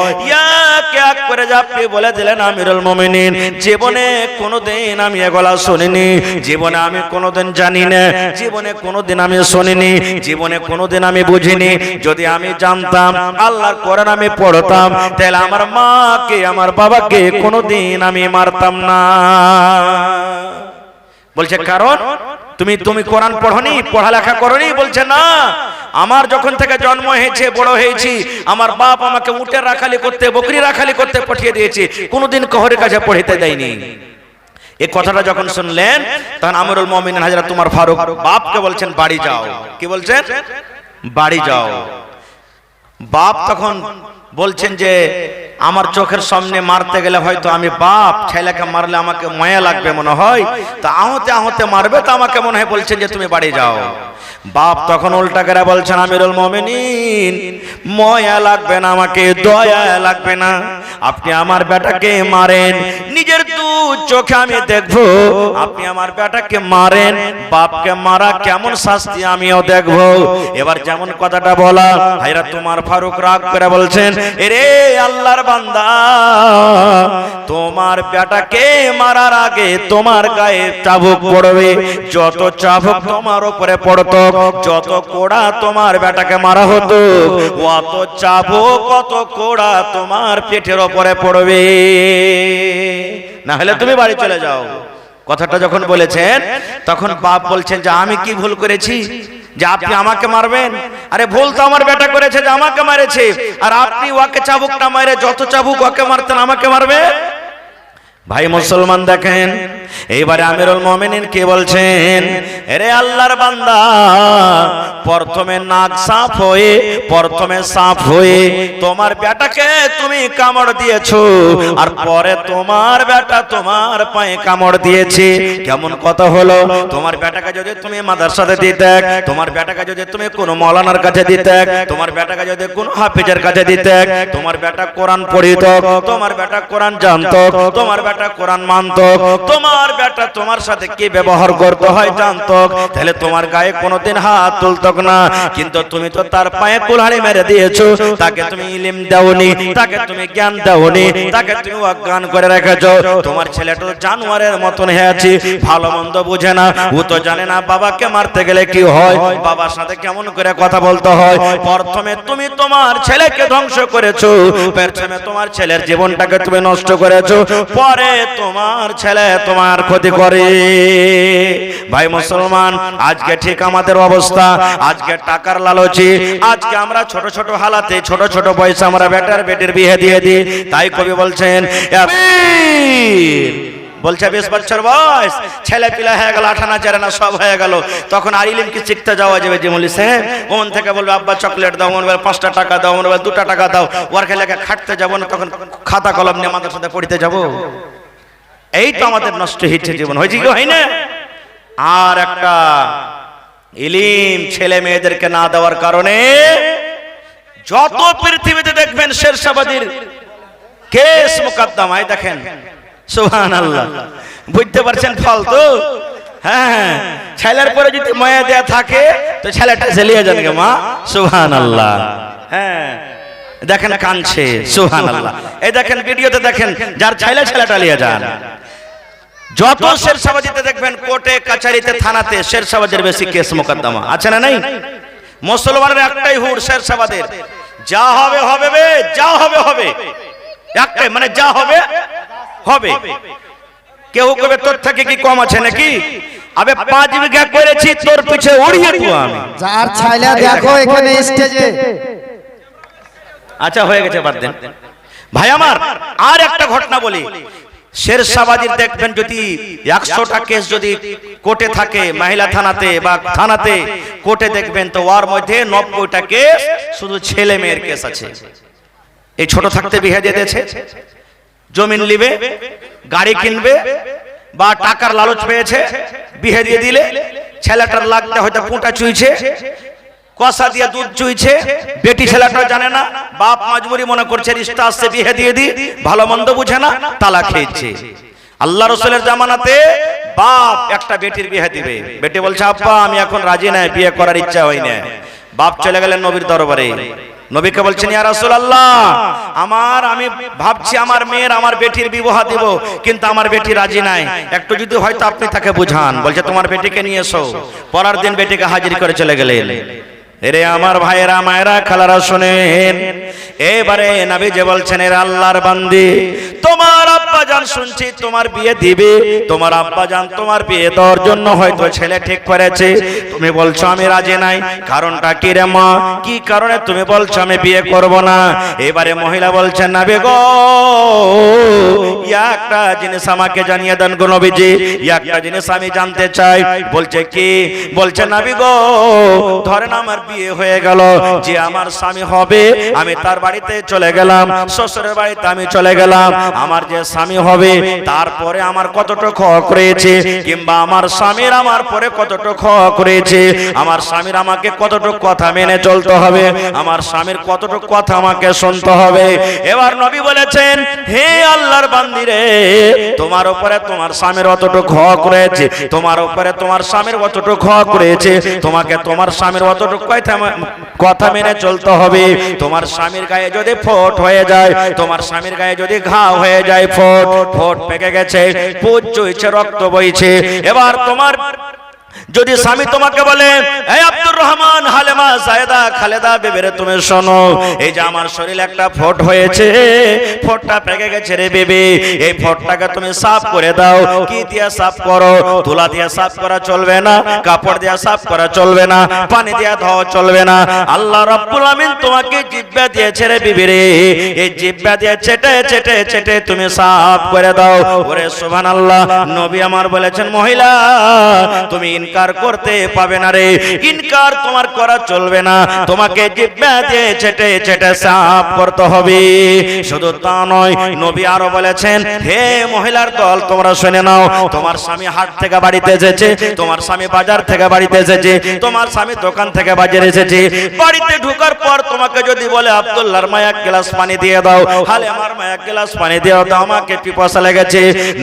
এক করে যে আপনি বলে দিলেন আমিরুল মুমিনিন, জীবনে কোনোদিন আমি এগুলা শুনিনি, জীবনে আমি কোনোদিন জানি না, জীবনে কোনোদিন আমি শুনিনি, জীবনে কোনোদিন আমি বুঝিনি। যদি আমি জানতাম, আল্লাহর কোরআন আমি পড়তাম, তাহলে আমার মাকে আমার বাবাকে কোনোদিন আমি মারতাম না। বলছে কারণ তুমি কোরআন পড়নি, পড়ালেখা করনি? বলছে না, আমার যখন থেকে জন্ম হয়েছে, বড় হয়েছি, আমার বাপ আমাকে উটের রাখালি করতে, বকরি রাখালি করতে পাঠিয়ে দিয়েছে, কোনোদিন কাহরের কাছে পড়িতে দেয়নি। এই কথাটা যখন শুনলেন, তখন আমিরুল মুমিনিন হযরত ওমর ফারুক বাপকে বলছেন, বাড়ি যাও। কি বলছেন? বাড়ি যাও। বাপ তখন বলছেন যে আমার চোখের সামনে মারতে গেলে হয়তো আমি বাপ, ছেলেকে মারলে আমাকে মায়া লাগবে মনে হয়, তা আহতে আহতে মারবে, তো আমাকে মনে হয় বলছেন যে তুমি বাড়ি যাও। বাপ তখন উল্টা করে বলছেন, আমিরুল মুমিনিন, মায়া লাগবে না, আমাকে দয়া লাগবে না, আপনি আমার বেটাকে মারেন, নিজের দুধ চোখে আমি দেখবো আপনি আমার বেটাকে মারেন, বাপকে মারা কেমন শাস্তি আমিও দেখবো। এবার যেমন কথাটা বলা, ভাইরা তোমার ফারুক রাগ করে বলছেন, এরে আল্লাহর বান্দা, তোমার বেটাকে মারার আগে তোমার গায়ে চাবুক পড়বে, যত চাবুক তোমার উপরে পড়তো, যত কোড়া তোমার বেটাকে মারা হতো, অত চাবুক কত কোড়া তোমার পেটের উপরে পড়বে, না হলে তুমি বাড়ি চলে যাও। কথাটা যখন বলেছেন তখন বাপ বলছেন যে আমি কি ভুল করেছি যে আপনি আমাকে মারবেন? আরে ভুল তো আমার বেটা করেছে যে আমাকে মারেছে, আর আপনি ওকে চাবুকটা মারে যত চাবুক ওকে মারতেন আমাকে মারবে। ভাই মুসলমান দেখেন, এইবারে আমিরুল মুমিনিন কে বলছেন, আরে আল্লাহর বান্দা, প্রথমে নাক সাফ হয়ে, প্রথমে সাফ হয়ে তোমার বেটাকে তুমি কামড় দিয়েছো, আর পরে তোমার বেটা তোমার পায়ে কামড় দিয়েছে। কেমন কথা হলো? তোমার বেটাকে যদি তুমি মাদ্রাসাতে দিতে, তোমার বেটাকে যদি তুমি কোন মাওলানার কাছে দিতে, তোমার বেটাকে যদি কোন হাফেজের কাছে দিতে, তোমার বেটা কোরআন পড়িত, তোমার বেটা কোরআন জানতো, তোমার বেটা কোরআন মানতো, তোমার বেটা তোমার সাথে কি ব্যবহার করতে হয় জানতো, তাহলে তোমার গায়ে কোনোদিন হাত তুলতো না। কিন্তু তুমি তো তার পায়ে কুলহাড়ি মেরে দিয়েছো, তাকে তুমি ইলম দাওনি, তাকে তুমি জ্ঞান দাওনি, তাকে তুমি অজ্ঞান করে রেখেছো। তোমার ছেলেটা জানোয়ারের মতন হয়ে আছে, ভালো মন্দ বুঝে না, ও তো জানে না বাবাকে মারতে গেলে কি হয়, বাবার সাথে কেমন করে কথা বলতে হয়। প্রথমে তুমি তোমার ছেলেকে ধ্বংস করেছো, প্রথমে তোমার ছেলের জীবনটাকে তুমি নষ্ট করেছো, পরে তোমার ছেলে তোমার ক্ষতি করে। ভাই মুসলমান, আজকে ঠিক আমাদের অবস্থা, আজকে টাকার লালচে, আজকে আমরা ছোট ছোট হালাতে ছোট ছোট পয়সা আমরা বেটার বেটির বিয়ে দিয়ে দিই। তাই কবি বলছেন, বলছে 20 বছর বয়স, ছেলে পিলা হয়ে গেল, 18 4 সব হয়ে গেল, তখন আর ইলিম কি শিখতে যাওয়া যাবে? যে বলিস হ্যাঁ, ওমন থেকে বলবে আব্বা চকলেট দাও, মনে বলবে 5টা টাকা দাও, মনে বলবে 2টা টাকা দাও, ওর খেলে খাটতে যাবো না, তখন খাতা কলম নিয়ে আমাদের সাথে পড়তে যাবো। এই তো আমাদের নষ্ট হচ্ছে জীবন, হয়েছে কি হয় না? আর একটা ইলিম ছেলে মেয়েদেরকে না দেওয়ার কারণে যত পৃথিবীতে দেখবেন শেরশাবাদীর কেস মোকদ্দমায় দেখেন, সুবহানাল্লাহ, বুঝতে পারছেন ফল তো? হ্যাঁ, ছেলের পরে যদি মায়া দেয়া থাকে তো ছেলেটা জ্বালিয়ে যাবে মা, সুবহানাল্লাহ। হ্যাঁ দেখেন কাঁদছে, সুবহানাল্লাহ। এই দেখেন ভিডিওতে দেখেন যার ছেলেটা লিয়ে যান। যত শেরশাবাদীতে দেখবেন কোর্টে কাছারিতে থানাতে শেরশাবাদের বেশি কেস মোকদ্দমা আছে না নাই? মুসলমানের একটাই হুড় শেরশাবাদের, যা হবে হবে বে, যা হবে হবে, একটাই মানে যা হবে হবে। কেউ কবে তোর থেকে কি কম আছে নাকি? আবে 5 বিঘা করেছি তোর পিছে উড়িয়ে দেব আমি। যার ছাইলা দেখো এখানে স্টেজে। আচ্ছা হয়ে গেছে, বাদ দেন ভাই আমার। আর একটা ঘটনা বলি, শেরশাবাদীর দেখবেন যদি 100টা কেস যদি কোর্টে থাকে, মহিলা থানাতে বা থানাতে কোর্টে দেখবেন তো ওর মধ্যে 90টা কেস শুধু ছেলে মেয়ের কেস আছে। এই ছোট থাকতে বিয়ে দিয়ে দিয়েছে, জমিন নিবে, গাড়ি কিনবে, বা টাকার লালচ পেয়েছে, বিয়ে দিয়ে দিলে ছেলেটার লাগতে হয়তো পুঁটা চুইছে, কষা দিয়ে দুধ চুইছে, বেটি ছেলেটা জানে না, বাপ মজবুরি মনে করছে রিশতা আসছে বিয়ে দিয়ে দি, ভালো মন্দ বুঝে না, তালাক খেয়েছে। আল্লাহ রাসূলের জামানাতে বাপ একটা বেটির বিয়ে দিবে, বেটি বলছে আব্বা আমি এখন রাজি নাই, বিয়ে করার ইচ্ছা হয় না। বাপ চলে গেলেন নবীর দরবারে, নবীকে বলছেন ইয়া রাসূলুল্লাহ, আমি ভাবছি আমার মেয়ের আমার বেটির বিবাহ দিব, কিন্তু আমার বেটি রাজি নাই, একটু যদি হয়তো আপনি তাকে বুঝান। বলছে তোমার বেটিকে নিয়ে এসো। পরের দিন বেটিকে হাজির করে চলে গেলেন। এরে আমার ভাইয়েরা মায়েরা খালারা শুনেন, এবারে নবী যে বলছেন এর আল্লাহর বান্দি, তোমার আব্বা জান শুনছি তোমার বিয়ে দিবে, তোমার আব্বা জান তোমার বিয়ে দেওয়ার জন্য হয়তো ছেলে ঠিক করেছে, তুমি বলছো আমি রাজি নাই, কারণটা কি রে মা? কি কারণে তুমি বলছো আমি বিয়ে করব না? এবারে মহিলা বলছেন নবী গো, একটা জিনিস আমাকে জানিয়ে দেন গো নবীজি, একটা জিনিস আমি জানতে চাই। বলছে কি? বলছে নবী গো, ধরেন আমার বিয়ে হয়ে গেল, যে আমার স্বামী হবে আমি তার বাড়িতে চলে গেলাম, শ্বশুরের বাড়িতে আমি চলে গেলাম, আমার যে স্বামী স্বামী হবে তারপরে আমার কতটুকু হক রয়েছে, কিংবা আমার স্বামীর আমার পরে কতটুকু হক রয়েছে, আমার স্বামীর আমাকে কতটুকু কথা মেনে চলতে হবে, আমার স্বামীর কতটুকু কথা আমাকে শুনতে হবে। এবার নবী বলেছেন, হে আল্লাহর বান্দিরে, তোমার উপরে তোমার স্বামীর অতটুকু হক রয়েছে, তোমার উপরে তোমার স্বামীর অতটুকু হক রয়েছে, তোমাকে তোমার স্বামীর অতটুকু কথা মেনে চলতে হবে। তোমার স্বামীর গায়ে যদি ফোট হয়ে যায়, তোমার স্বামীর গায়ে যদি ঘা হয়ে যায়, ফোট পেকে গেছে, পুজ চুইছে, রক্ত বইছে, এবার তোমার যদি স্বামী তোমাকে বলে, এই আব্দুর রহমান, হালেমা, সায়েদা, খালেদা বেবেরে তুমি শোনো, এই যে আমার শরীরে একটা ফোট হয়েছে, ফোটটা পেকে গেছে রে বেবি, এই ফোটটাকে তুমি সাফ করে দাও। কি দিয়ে সাফ করো? তুলা দিয়ে সাফ করা চলবে না, কাপড় দিয়ে সাফ করা চলবে না, পানি দিয়ে ধোয়া চলবে না। আল্লাহ রাব্বুল আমিন তোমাকে জিহ্বা দিয়েছে রে বিবি রে, এই জিহ্বা দিয়ে চেটে চেটে চেটে তুমি সাফ করে দাও। ওরে সুবহানাল্লাহ, নবী আমার বলেছেন, মহিলা তুমি ইনকার করতে পাবে না রে, ইনকার তোমার করা চলবে না, তোমাকে জিহ্বা দিয়ে চেটে চেটে সাফ করতে হবে। শুধু তা নয়, নবী আরো বলেছেন, হে মহিলার দল, তোমরা শুনে নাও, তোমার স্বামী হাট থেকে বাড়িতে এসেছে, তোমার স্বামী বাজার থেকে বাড়িতে এসেছে, তোমার স্বামী দোকান থেকে বাজারে এসেছে, বাড়িতে ঢোকার পর তোমাকে যদি বলে, আব্দুল্লাহর মা এক গ্লাস পানি দিয়ে দাও, হালেমার মা এক গ্লাস পানি দিয়ে দাও, আমাকে পিপাসা লেগেছে,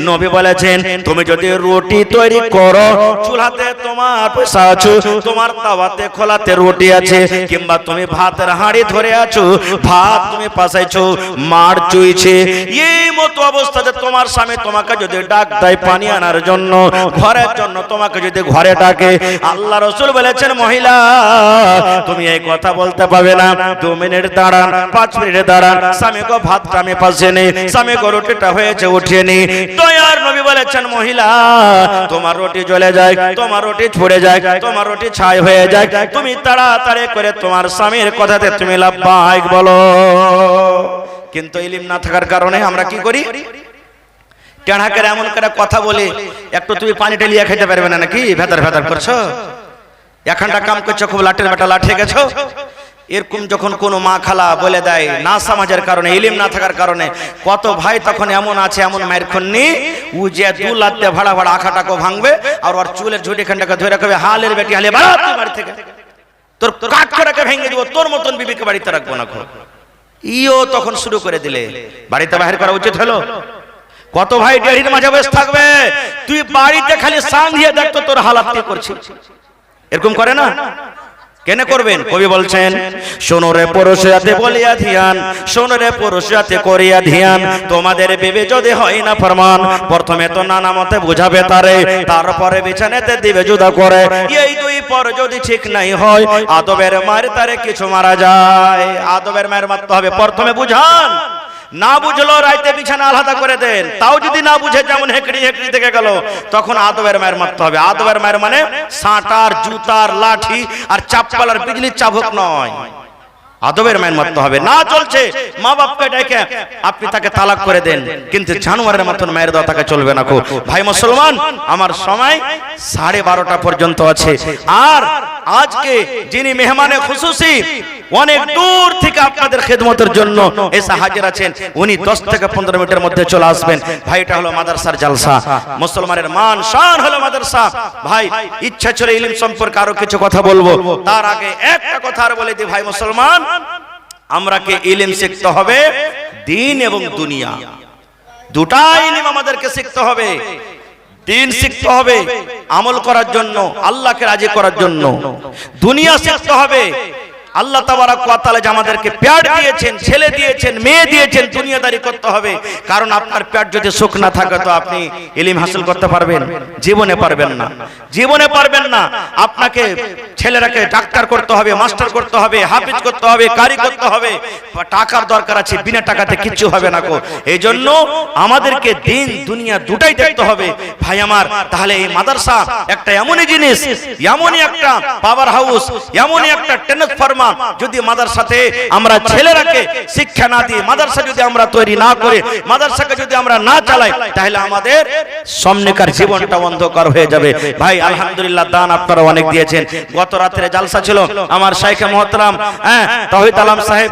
নবী বলেছেন, তুমি যদি রুটি তৈরি করো, চুলাতে তোমার পয়সা আছে, তোমার তাওয়াতে খোলাতে রুটি আছে, কিংবা তুমি ভাতের হাঁড়ি ধরে আছো, ভাত তুমি পাসাইছো, মার চুইছে, এই মতো অবস্থাতে তোমার স্বামী তোমাকে যদি ডাক দেয় পানি আনার জন্য, ঘরের জন্য তোমাকে যদি ঘরে ডাকে, আল্লাহ রাসূল বলেছেন, মহিলা তুমি এই কথা বলতে পাবে না, 2 মিনিট দাঁড়ান, 5 মিনিট দাঁড়ান, স্বামী গো ভাতটা আমি পাশে নেই, স্বামী গো রুটিটা হয়েছে উঠিয়ে নি। দয়ার নবী বলেছেন, মহিলা তোমার রুটি জ্বলে যায়, তোমার রুটি ছড়ে যায়, তোমার রুটি ছাই হয়ে যায়, তুমি তাড়াতাড়ি করে তোমার স্বামীর কথাতে তুমি লাব্বাইক বলো। কিন্তু ইলম না থাকার কারণে আমরা কি করি? টেढ़ा করে এমন করে কথা বলে, একটু তুমি পানিটা লিয়ে খেতে পারবে না নাকি? ভেতর ভেতর করছো, এখানটা কাম করছো, খুব লাঠের বেটা লাঠে গেছো। এরকম যখন কোনো মা খালা বলে দেয়, না সমাজের কারণে, ইলম না থাকার কারণে, কত ভাই তখন এমন আছে, এমন মায়ের খন্নি, ও যে 2 লাখ দিয়ে ভাড়া ভাড়া আখাটাকে ভাঙবে, আর ওর চুলের ঝুটি খানটাকে ধরে রাখবে, হালের বেটি হালে বাড়া তুই বাড়ি থেকে, তোর কাঠ করাকে ভেঙে দিব, তোর মতন বিবিকে বাড়িতে রাখবো না। ইও তখন শুরু করে দিলে, বাড়িতে বাহির করা উচিত হলো। কত ভাই ডেড়ির মাঝে বসে থাকবে, তুই বাড়িতে খালি সান দিয়ে দেখতো তোর হালাত কি করছিস, এরকম করে না? কেন করবেন? কবি বলছেন, শোনো রে পুরুষাতে বলিয়া ধ্যান, শোনো রে পুরুষাতে করিয়া ধ্যান, তোমাদের বিবে যদি হয় না ফরমান, প্রথমে তো নানা মতে বুঝাবে তারে, তারপরে বিছানাতে দিবে জুদা করে, এই 2 পর যদি ঠিক নাই হয়, আদবের মার তারে কিছু মারা যায়। আদবের মার মারতে হবে, প্রথমে বুঝান, না বুঝলো রাইতে বিছানা আলাদা করে দেন, তাও যদি না বুঝে, যেমন হেকড়ি হেকড়ি থেকে গেল, তখন আদবের মায়ের মারতে হবে। আদবের মায়ের মানে সাঁটার, জুতার, লাঠি আর চাপ্পাল আর বিজলির চাবুক নয়, আদবের মায়ের মারতে হবে। না চলছে, মা বাপকে ডেকে আপনি তাকে তালাক করে দেন, কিন্তু জানোয়ারের মতন মায়ের দেওয়া তাকে চলবে না। ভাই মুসলমান, আমার সময় 12:30 পর্যন্ত আছে, আর আজকে যিনি মেহমানে খুশুসি অনেক দূর থেকে আপনাদের খেদমতের জন্য এসে হাজির আছেন, উনি 10 থেকে 15 মিনিটের মধ্যে চলে আসবেন। ভাই, এটা হলো মাদ্রাসার জলসা, মুসলমানের মান শান হলো মাদ্রাসা। ভাই, ইচ্ছা ছিল ইলম সম্পর্কে আরো কিছু কথা বলবো, তার আগে একটা কথা আর বলে দিই, ভাই মুসলমান, আমরাকে ইলম শিখতে হবে, দ্বীন এবং দুনিয়া, দুটাই ইলম আমাদেরকে শিখতে হবে। দ্বীন শিখতে হবে আমল করার জন্য, আল্লাহকে রাজি করার জন্য। দুনিয়া শিখতে হবে, আল্লাহ তাবারাক ওয়া তাআলা আমাদেরকে পেট দিয়েছেন, ছেলে দিয়েছেন, মেয়ে দিয়েছেন, দুনিয়াদারি করতে হবে। কারণ আপনার পেট যদি সুখ না থাকে, তো আপনি ইলম হাসিল করতে পারবেন? জীবনে পারবেন না, জীবনে পারবেন না। আপনাকে ছেলেরাকে ডাক্তার করতে হবে, মাস্টার করতে হবে, হাফিজ করতে হবে, কারি করতে হবে, টাকার দরকার আছে, বিনা টাকাতে কিচ্ছু হবে না। এই জন্য আমাদেরকে দিন দুনিয়া দুটাই দেখতে হবে। ভাই আমার, তাহলে এই মাদ্রাসা একটা এমনই জিনিস, এমনই একটা পাওয়ার হাউস, এমনই একটা ট্রান্সফরমার, মুসলমান যদি মাদ্রাসাতে আমরা ছেলেরাকে শিক্ষা না দিই, মাদ্রাসা যদি আমরা তৈরি না করে, মাদ্রাসাকে যদি আমরা না চালাই, তাহলে আমাদের সামনেকার জীবনটা অন্ধকার হয়ে যাবে। ভাই আলহামদুলিল্লাহ দান আপনারা অনেক দিয়েছেন। গত রাত্রে জালসা ছিল, আমার শাইখে মুহতারাম তাওহীদ আলম সাহেব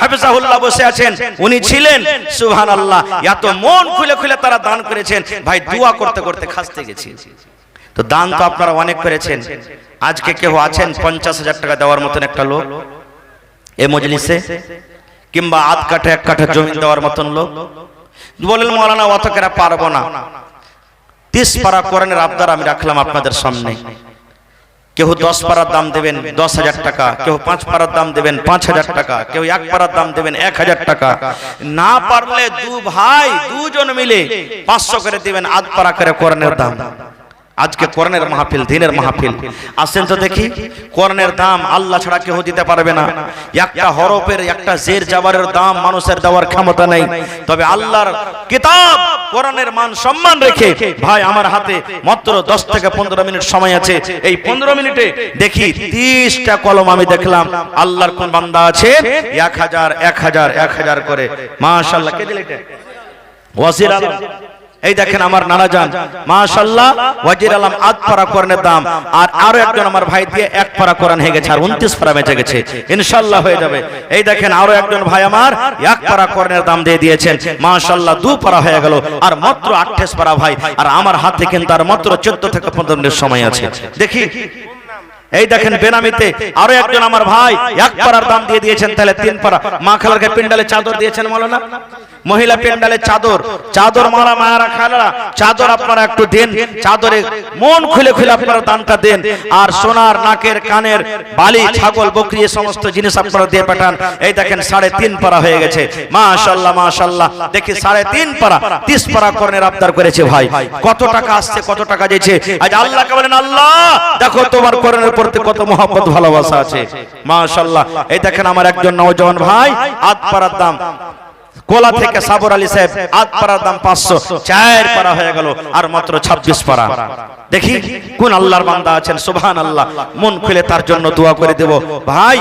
হাফিজাহুল্লাহ বসে আছেন, উনি ছিলেন। সুবহানাল্লাহ, এত মন খুলে খুলে তারা দান করেছেন। ভাই দোয়া করতে করতে খাসতে গেছি। তো দান তো আপনারা অনেক করেছেন। আজকে কেউ আছেন 50,000 টাকা দেওয়ার মতন একটা লোক এই মজলিসে, কিংবা আধ কাঠা এক কাঠা জমি দেওয়ার মতন লোক? বলেন মাওলানা অত করে পারবো না। 30 পারা কোরআনের আবদার আমি রাখলাম আপনাদের সামনে। কেউ 10 পারার দাম দেবেন 10,000 টাকা, কেউ 5 পারার দাম দেবেন 5,000 টাকা, কেউ 1 পারার দাম দেবেন 1,000 টাকা। না পারলে দু ভাই দুজন মিলে 500 করে দিবেন আধ পারা করে কোরআনের দাম। আজকে কোরআনের মাহফিল, দ্বীনের মাহফিল, আসেন তো দেখি। কোরআনের দাম আল্লাহ ছাড়া কেউ দিতে পারবে না। একটা হরফের, একটা জের জাবারের দাম মানুষের দেওয়ার ক্ষমতা নেই। তবে আল্লাহর কিতাব কোরআনের মান সম্মান রেখে ভাই আমার হাতে মাত্র 10 থেকে 15 মিনিট সময় আছে। এই 15 মিনিটে দেখি 30টা কলম আমি দেখলাম। আল্লাহর কোন বান্দা আছে 1000 1000 1000 করে, মাশাআল্লাহ। কে দিল এটা? ওয়াজির আলম। এই দেখেন আমার নানা জান, মাশাআল্লাহ, ওয়াজির আলম আধ পারা কোরআনের দাম। আর আরো একজন আমার ভাই দিয়ে 1 পারা কোরআন হয়ে গেছে, আর 29 পারা বেঁচে গেছে, ইনশাআল্লাহ হয়ে যাবে। এই দেখেন আরো একজন ভাই আমার 1 পারা কোরআনের দাম দিয়ে দিয়েছেন, মাশাআল্লাহ 2 পারা হয়ে গেল, আর মাত্র 28 পারা ভাই। আর আমার হাতে কিন্তু আর মাত্র 14 থেকে 15 মিনিট সময় আছে। দেখি এই দেখেন বেনামিতে আরো একজন আমার ভাই 1 পারার দাম দিয়ে দিয়েছেন, তাহলে 3 পারা। মা খালারকে পিন্ডালে চাদর দিয়েছেন মাওলানা, মহিলা পিন্ডালে চাদর, চাদর মারা মায়েরা খালারা চাদর আপনারা একটু দেন। চাদরে মন খুলে খুলে আপনারা দানটা দেন। আর সোনার, নাকের, কানের বালি, ছাগল, বকরি, এই সমস্ত জিনিস আপনারা দিয়ে পাঠান। এই দেখেন 3.5 পারা হয়ে গেছে, মাশাআল্লাহ মাশাআল্লাহ। দেখি 3.5 পারা 30 পারা কোরআনের আবদার করেছে ভাই। কত টাকা আসছে, কত টাকা যাচ্ছে। আজ আল্লাহকে বলেন, আল্লাহ দেখো তোমার কোরআনের প্রতি কত মহব্বত ভালোবাসা আছে, মাশাআল্লাহ। এই দেখেন আমার একজন নওজওয়ান ভাই আধ পারার দাম, কোলা থেকে সাবর আলী সাহেব আধ পারার দাম 500, 4 পারা হয়ে গেল, আর মাত্র 26 পারা। দেখি কোন আল্লাহর বান্দা আছেন, সুবহানাল্লাহ। মন খুলে তার জন্য দোয়া করে দেব ভাই।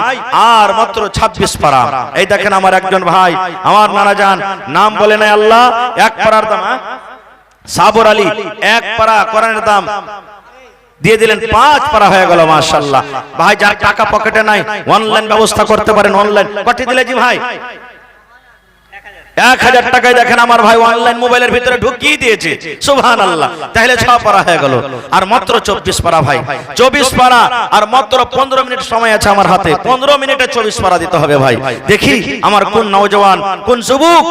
আর মাত্র 26 পারা। এই দেখেন আমার একজন ভাই, আমার নানা জান, নাম বলে নাই আল্লাহ, 1 পারার দাম সাবর আলী 1 পারা কোরআনের দাম দিয়ে দিলেন, 5 পারা হয়ে গেল, মাশাআল্লাহ। ভাই যার টাকা পকেটে নাই অনলাইন ব্যবস্থা করতে পারেন, অনলাইন কত দিলে জি ভাই? 1000 টাকায় দেখেন আমার ভাই অনলাইন মোবাইলের ভিতরে ঢুকিয়ে দিয়েছে, সুবহানাল্লাহ। তাহলে 6 পারা হয়ে গেল, আর মাত্র 24 পারা ভাই। 24 পারা, আর মাত্র 15 মিনিট সময় আছে আমার হাতে। 15 মিনিটে 24 পারা দিতে হবে ভাই। দেখি আমার কোন নওজওয়ান, কোন যুবক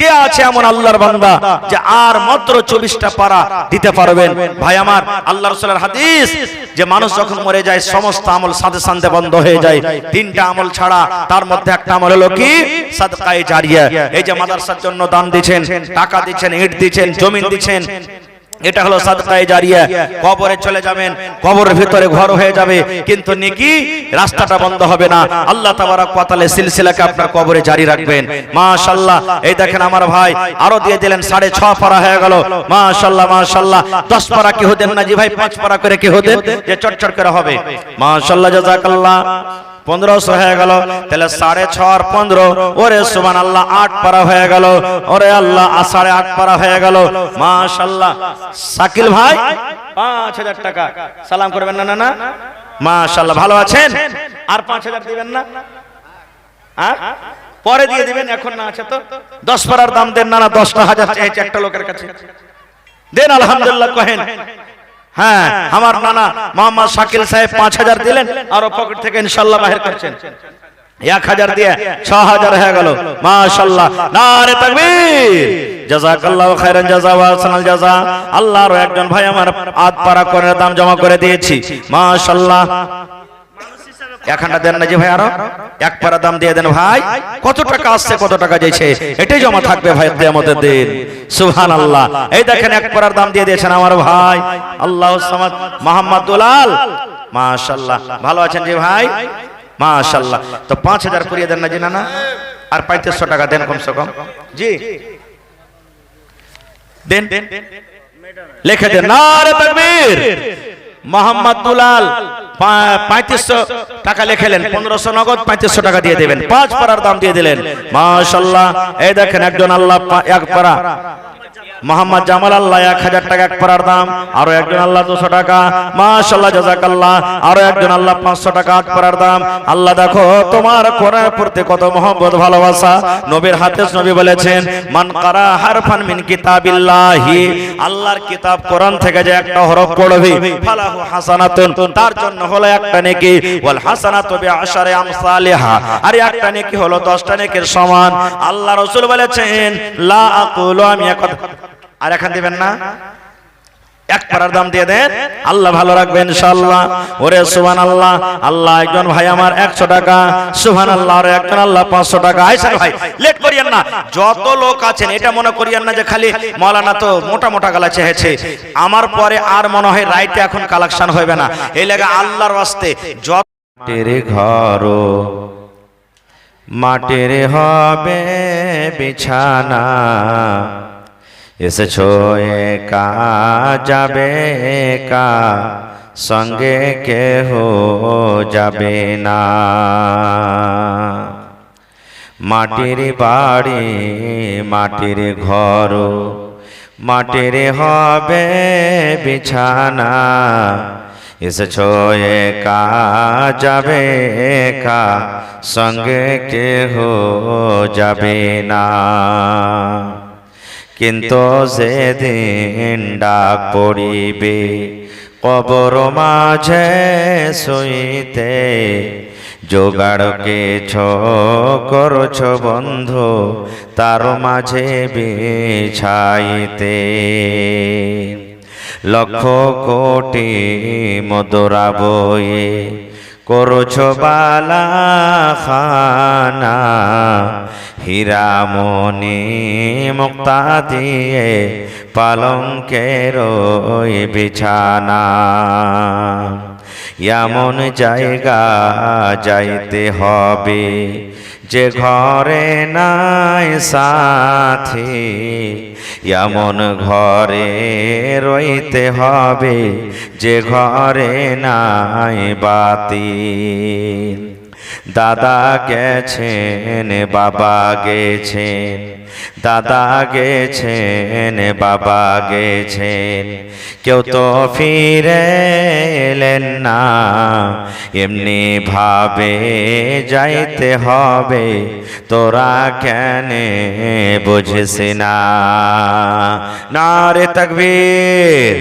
কে আছে এমন আল্লাহর বান্দা যে আর মাত্র 24টা পারা দিতে পারবেন। ভাই আমার, আল্লাহ রাসূলের হাদিস যে মানুষ যখন মরে যায় সমস্ত আমল সাথে সাথে বন্ধ হয়ে যায়, 3টা আমল ছাড়া। তার মধ্যে একটা আমল হলো কি? সাদকায়ে জারিয়া। এই যে মাদ্রাসার জন্য দান দিচ্ছেন, টাকা দিচ্ছেন, ইট দিচ্ছেন, জমিন দিচ্ছেন, এটা হলো সাদকায়ে জারিয়া। কবরে চলে যাবেন, কবরের ভিতরে ঘর হয়ে যাবে, কিন্তু নেকি রাস্তাটা বন্ধ হবে না। আল্লাহ তাবারক ওয়া তাআলা সিলসিলাকে আপনার কবরে জারি রাখবেন, মাশাআল্লাহ। এই দেখেন আমার ভাই আরো দিয়ে দিলেন, 6.5 পারা হয়ে গেল, মাশাআল্লাহ মাশাআল্লাহ। 10 পারা কি হতেন না জি ভাই? 5 পারা করে কি হতেন যে চটচট করে হবে, মাশাআল্লাহ জাযাকাল্লাহ। 1500 হয়ে গেল, তাহলে 6.5 আর 15, ওরে সুবহানাল্লাহ 8 পারা হয়ে গেল, ওরে আল্লাহ 8.5 পারা হয়ে গেল, মাশাআল্লাহ। শাকিল ভাই 5000 টাকা সালাম করবেন না? না মাশাআল্লাহ, ভালো আছেন? আর 5000 দিবেন না? হ্যাঁ পরে দিয়ে দিবেন, এখন না আছে তো। 10 পারার দাম দেন না? 10টা হাজার চাইছে একটা লোকের কাছে, দেন আলহামদুলিল্লাহ কহেন। হ্যাঁ আমার নানা মোহাম্মদ শাকিল সাহেব 5000 দিলেন, আর পকেট থেকে ইনশাআল্লাহ বাহির করছেন 1000 দিয়ে 6000 হয়ে গেল, মাশাআল্লাহ। নারে তাকবীর, জাযাকাল্লাহু খাইরান জাযা ওয়া আহসানাল জাযা। আল্লাহর একজন ভাই আমার আধ পারা কোরআনের দাম জমা করে দিয়েছি, মাশাআল্লাহ। এখানটা দেন না যে ভাই, আরো 1 পারা দাম দিয়ে দেন ভাই। কত টাকা আসছে, কত টাকা যাইছে, এটাই জমা থাকবে ভাই কিয়ামতের দিন, সুবহানাল্লাহ। এই দেখেন 1 পারার দাম দিয়ে দিয়েছেন আমার ভাই আল্লাহুস সামাদ মোহাম্মদ দুলাল, মাশাআল্লাহ। ভালো আছেন জি ভাই, মাশাআল্লাহ। তো 5000 করিয়ে দেন না জি? না আর 3500 টাকা দেন কমসে কম জি, দেন লিখে দেন। নারে তাকবীর, মোহাম্মদ দুলাল 3500 টাকা লিখলেন, 1500 নগদ, 3500 টাকা দিয়ে দেবেন, 5 পারার দাম দিয়ে দিলেন। মাশাআল্লাহ। এই দেখেন একজন আল্লাহ এক পারা মোহাম্মদ জামাল আল্লাহ 1000 টাকা এক পারার দাম, আরো একজন আল্লাহ 200 টাকা। মাশাআল্লাহ জাযাকাল্লাহ। আরো একজন আল্লাহ 500 টাকা এক পারার দাম। আল্লাহ দেখো তোমার কোরআন পড়তে কত মহব্বত ভালোবাসা। নবীর হাদিস নবী বলেছেন মান কারা হারফান মিন কিতাবিল্লাহি, আল্লাহর কিতাব কোরআন থেকে যে একটা হরফ পড়বে ফালাহু হাসানাতুন, তার জন্য হলো একটা নেকি, ওয়াল হাসানাতু বিআশারি আমসালিহা, আর একটা নেকি হলো 10টা নেকির সমান। আল্লাহ রাসূল বলেছেন লা আকুলু, আমি আর এখান দিবেন না, এক পারার দাম দিয়ে দেন, আল্লাহ ভালো রাখবে ইনশাআল্লাহ। ওরে সুবহানাল্লাহ। আল্লাহ একজন ভাই আমার 100 টাকা, সুবহানাল্লাহ। আর একজন আল্লাহ 500 টাকা। আইসেন ভাই, লেট করিয়েন না, যত লোক আছেন এটা মনে করিয়েন না যে খালি মাওলানা তো মোটা মোটা গলা চেয়েছে, আমার পরে আর মনে হয় রাইটে এখন কালেকশন হবে না, এই লাগা আল্লাহর ওয়াস্তে যত তেরে ঘর মাটির হবে বিছানা, এসেছো একা যাবে একা, সঙ্গে কেহ যাবে না। মাটির বাড়ি মাটির ঘর, মাটির হবে বিছানা, এসেছো একা যাবে একা, সঙ্গে কেহ যাবে না। কিন্তু যেদিন ডাক পড়িবে কবর মাঝে শুইতে, জোগাড় কেছ করছ বন্ধু তার মাঝে বিছাইতে, লক্ষ কোটি মুদ্রা বয়ে করছ বালা খানা, হীরা মণি মুক্তা দিয়ে পালঙ্কের ওই বিছানা। এমন জায়গা যাইতে হবে যে ঘরে নাই সাথী, এমন ঘরে রইতে হবে যে ঘরে নাই বাতি। দাদা গেছেন বাবা গেছেন, দাদা গেছেন বাবা গেছেন, কেউ তো ফিরে এলেন না, এমনি ভাবে যাইতে হবে, তোরা কেন বুঝিস না। नारे तकबीर।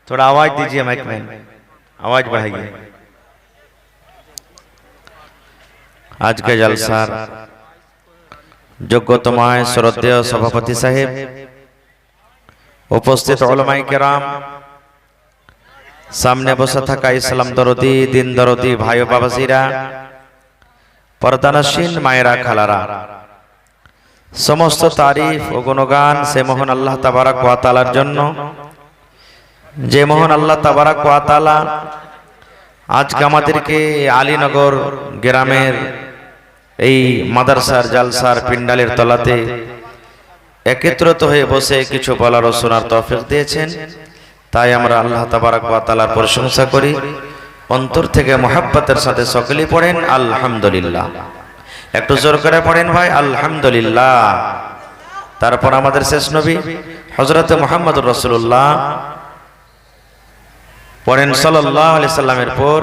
थोड़ा आवाज दीजिए माइक में, आवाज बढ़ाइए। आज के जलसार যোগ্যতমায় শ্রদ্ধেয় সভাপতি সাহেব, উপস্থিত উলামায়ে কেরাম, সামনে বসে থাকা ইসলাম দরদি দিন দরদি ভাই ও বাবাজিরা, পর্দানশীন মায়েরা খালারা, সমস্ত তারিফ ও গুণগান সে মহান আল্লাহ তাবারক ওয়া তাআলার জন্য, যে মহান আল্লাহ তাবারক ওয়া তাআলা আজকে আমাদেরকে আলীনগর গ্রামের এই মাদ্রাসার জালসার পিন্ডালের তলাতে একত্রিত হয়ে বসে কিছু বলার ও শোনার তৌফিক দিয়েছেন। তাই আমরা আল্লাহ তাবারক ওয়া তাআলার প্রশংসা করি, অন্তর থেকে মহব্বতের সাথে সকলেই পড়েন আলহামদুলিল্লাহ। একটু জোর করে পড়েন ভাই আলহামদুলিল্লাহ। তারপর আমাদের শেষ নবী হযরত মুহাম্মদুর রাসূলুল্লাহ পড়েন সাল্লাল্লাহু আলাইহি সাল্লামের পর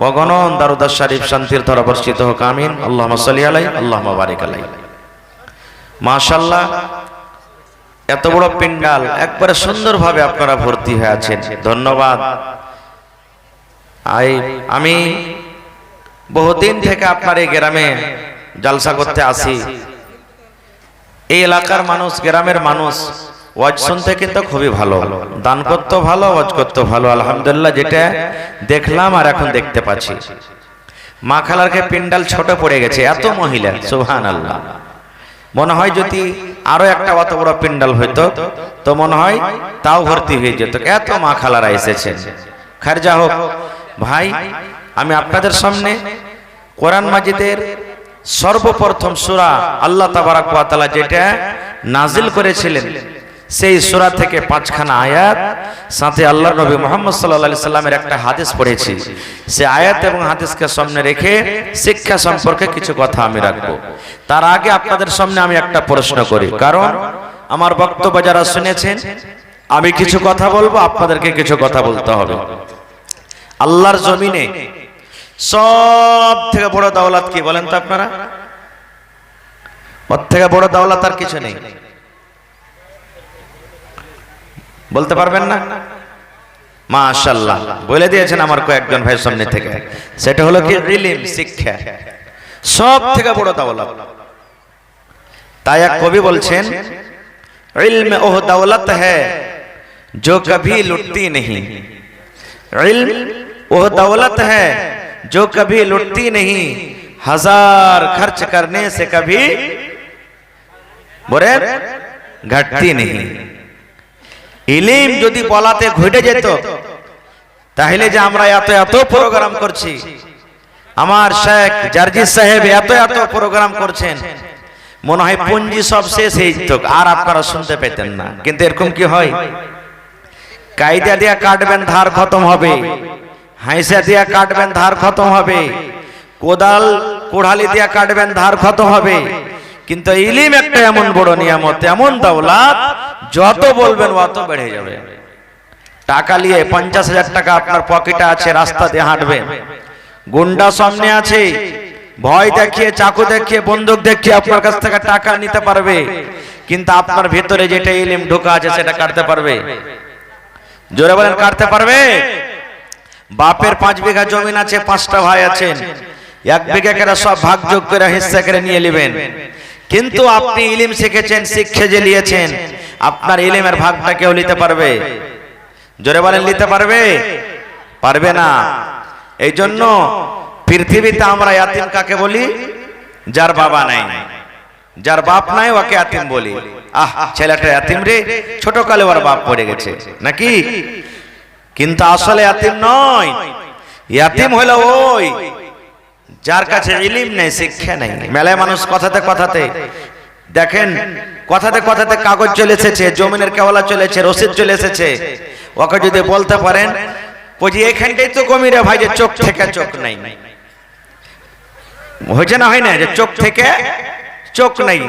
অগণন দারুদ শরীফ শান্তির ধারা বর্ষিত হোক, আমিন। আল্লাহুম্মা সাল্লি আলাইহি আল্লাহুম্মা বারিক আলাইহি। মাশাআল্লাহ, এত বড় পিন্ডাল একবারে সুন্দরভাবে আপনারা ভর্তি হয়ে আছেন, ধন্যবাদ। আমি বহুদিন থেকে আপনার এই গ্রামে জলসা করতে আসি। এই এলাকার মানুষ, গ্রামের মানুষ ওয়াজ শুনতে কিন্তু খুবই ভালো, দান করতে ভালো, ওয়াজ করতে ভালো, আলহামদুলিল্লাহ। যেটা দেখলাম আর এখন দেখতে পাচ্ছি, মা খালারকে পিন্ডাল ছোট পড়ে গেছে, এত মহিলা, সুবহানাল্লাহ। মনে হয় যদি আরো একটা অত বড় পিন্ডাল হইতো তো মনে হয় তাও ভর্তি হয়ে যেত, এত মা খালারা এসেছেন। খার যা হোক ভাই, আমি আপনাদের সামনে কোরআন মাজিদের সর্বপ্রথম সূরা আল্লাহ তাবারক ওয়া তাআলা যেটা নাজিল করেছিলেন সেই সূরা থেকে 5খানা আয়াত, সাথে আল্লাহর নবী মুহাম্মদ সাল্লাল্লাহু আলাইহি সাল্লামের একটা হাদিস পড়েছি। সে আয়াত এবং হাদিসকে সামনে রেখে শিক্ষা সম্পর্কে কিছু কথা আমি রাখবো। তার আগে আপনাদের সামনে আমি একটা প্রশ্ন করি, কারণ আমার বক্তব্য যারা শুনেছেন, আমি কিছু কথা বলবো, আপনাদেরকে কিছু কথা বলতে হবে। আল্লাহর জমিনে সব থেকে বড় দৌলত কি বলেন তো আপনারা? ওর থেকে বড় দৌলত আর কিছু নেই, বলতে পারবেন না? মাশাআল্লাহ, বলে দিয়েছেন আমার কয়েকজন ভাই সামনে থেকে। সেটা হলো কি? ইলম, শিক্ষা সব থেকে বড় দৌলত। তাই এক কবি বলছেন, इल्म ओह दौलत है जो कभी लुटती नहीं, इल्म ओह दौलत है जो कभी लुटती नहीं, हजार खर्च करने से कभी बोले घटती नहीं। इलिम যদি বলাতে ঘটে যেত, তাহলে যে আমরা এত এত প্রোগ্রাম করছি, আমার শেখ জারজিস সাহেব এত এত প্রোগ্রাম করছেন, মনে হয় পুঞ্জি সব শেষ হয়ে যেত, আর আপনারা শুনতে পেতেন না। কিন্তু এরকম কি হয়? কায়দা দিয়া কাটবেন, ধার খতম হবে, হাইসা দিয়া কাটবেন, ধার খতম হবে, কোদাল কোড়ালি দিয়া কাটবেন, ধার খতম হবে। কিন্তু ইলম একটা এমন বড় নিয়ামত, এমন দৌলত, যত বলবেন অত বেড়ে যাবে। টাকা নিয়ে 50,000 টাকা আপনার পকেটে আছে, রাস্তা দিয়ে হাঁটবেন, গুন্ডা সামনে আছে, ভয় দেখিয়ে, চাকু দেখিয়ে, বন্দুক দেখিয়ে আপনার কাছ থেকে টাকা নিতে পারবে, কিন্তু আপনার ভিতরে যেটা ইলম ঢোকা আছে সেটা কাটতে পারবে? জোরে বলেন, কাটতে পারবে? বাপের 5 বিঘা জমি আছে, 5টা ভাই আছেন, 1 বিঘা করে সব ভাগ যোগ করে হিস্সা করে নিয়ে নেবেন। কিন্তু আপনি ইলম শিখেছেন, শিক্ষা যে নিয়েছেন, আপনার ইলমের ভাগটা কেউ নিতে পারবে? জোরে বলেন, নিতে পারবে? পারবে না। এই জন্য পৃথিবীতে আমরা ইয়াতিম কাকে বলি? যার বাবা নাই, যার বাপ নাই ওকে ইয়াতিম বলি। আহ, ছেলেটা ইয়াতিম রে, ছোটকালে ওর বাপ পড়ে গেছে নাকি? কিন্তু আসলে ইয়াতিম নয়, ইয়াতিম হলো ওই যার কাছে ইলম নেই, শিক্ষা নেই। মেলায় মানুষ কথাতে কথাতে দেখেন, কথাতে কথাতে কাগজ চলে এসেছে, জমিনের কেওয়ালা চলেছে, রসিদ চলে এসেছে, ওকে যদি বলতে পারেন বুঝি এখানটাই তো কমি রে ভাই, যে চোখ থেকে চোখ নাই, হয়েছে না হয় না, যে চোখ থেকে চোখ নাই।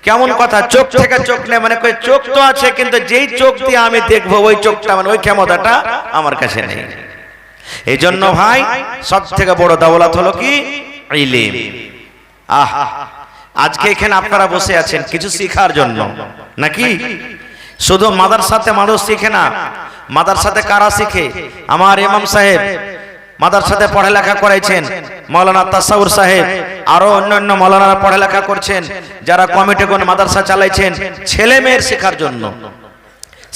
কেমন কথা? চোখ থেকে চোখ নেই মানে চোখ তো আছে, কিন্তু যেই চোখ দিয়ে আমি দেখবো ওই চোখটা, মানে ওই ক্ষমতাটা আমার কাছে নেই। এই জন্য ভাই সব থেকে বড় দৌলত হলো কি? ইলম। আহ, আজকে এখানে আপনারা বসে আছেন কিছু শিখার জন্য নাকি? শুধু মাদ্রাসাতে মানুষ শিখে না, মাদ্রাসাতে কারা শিখে? আমার ইমাম সাহেব মাদ্রাসাতে পড়ালেখা করাইছেন, মাওলানা তাসাউর সাহেব, আরো অন্যান্য মাওলানারা পড়ালেখা করছেন, যারা কমিটিগণ মাদ্রাসা চালাইছেন ছেলে মেয়ের শেখার জন্য।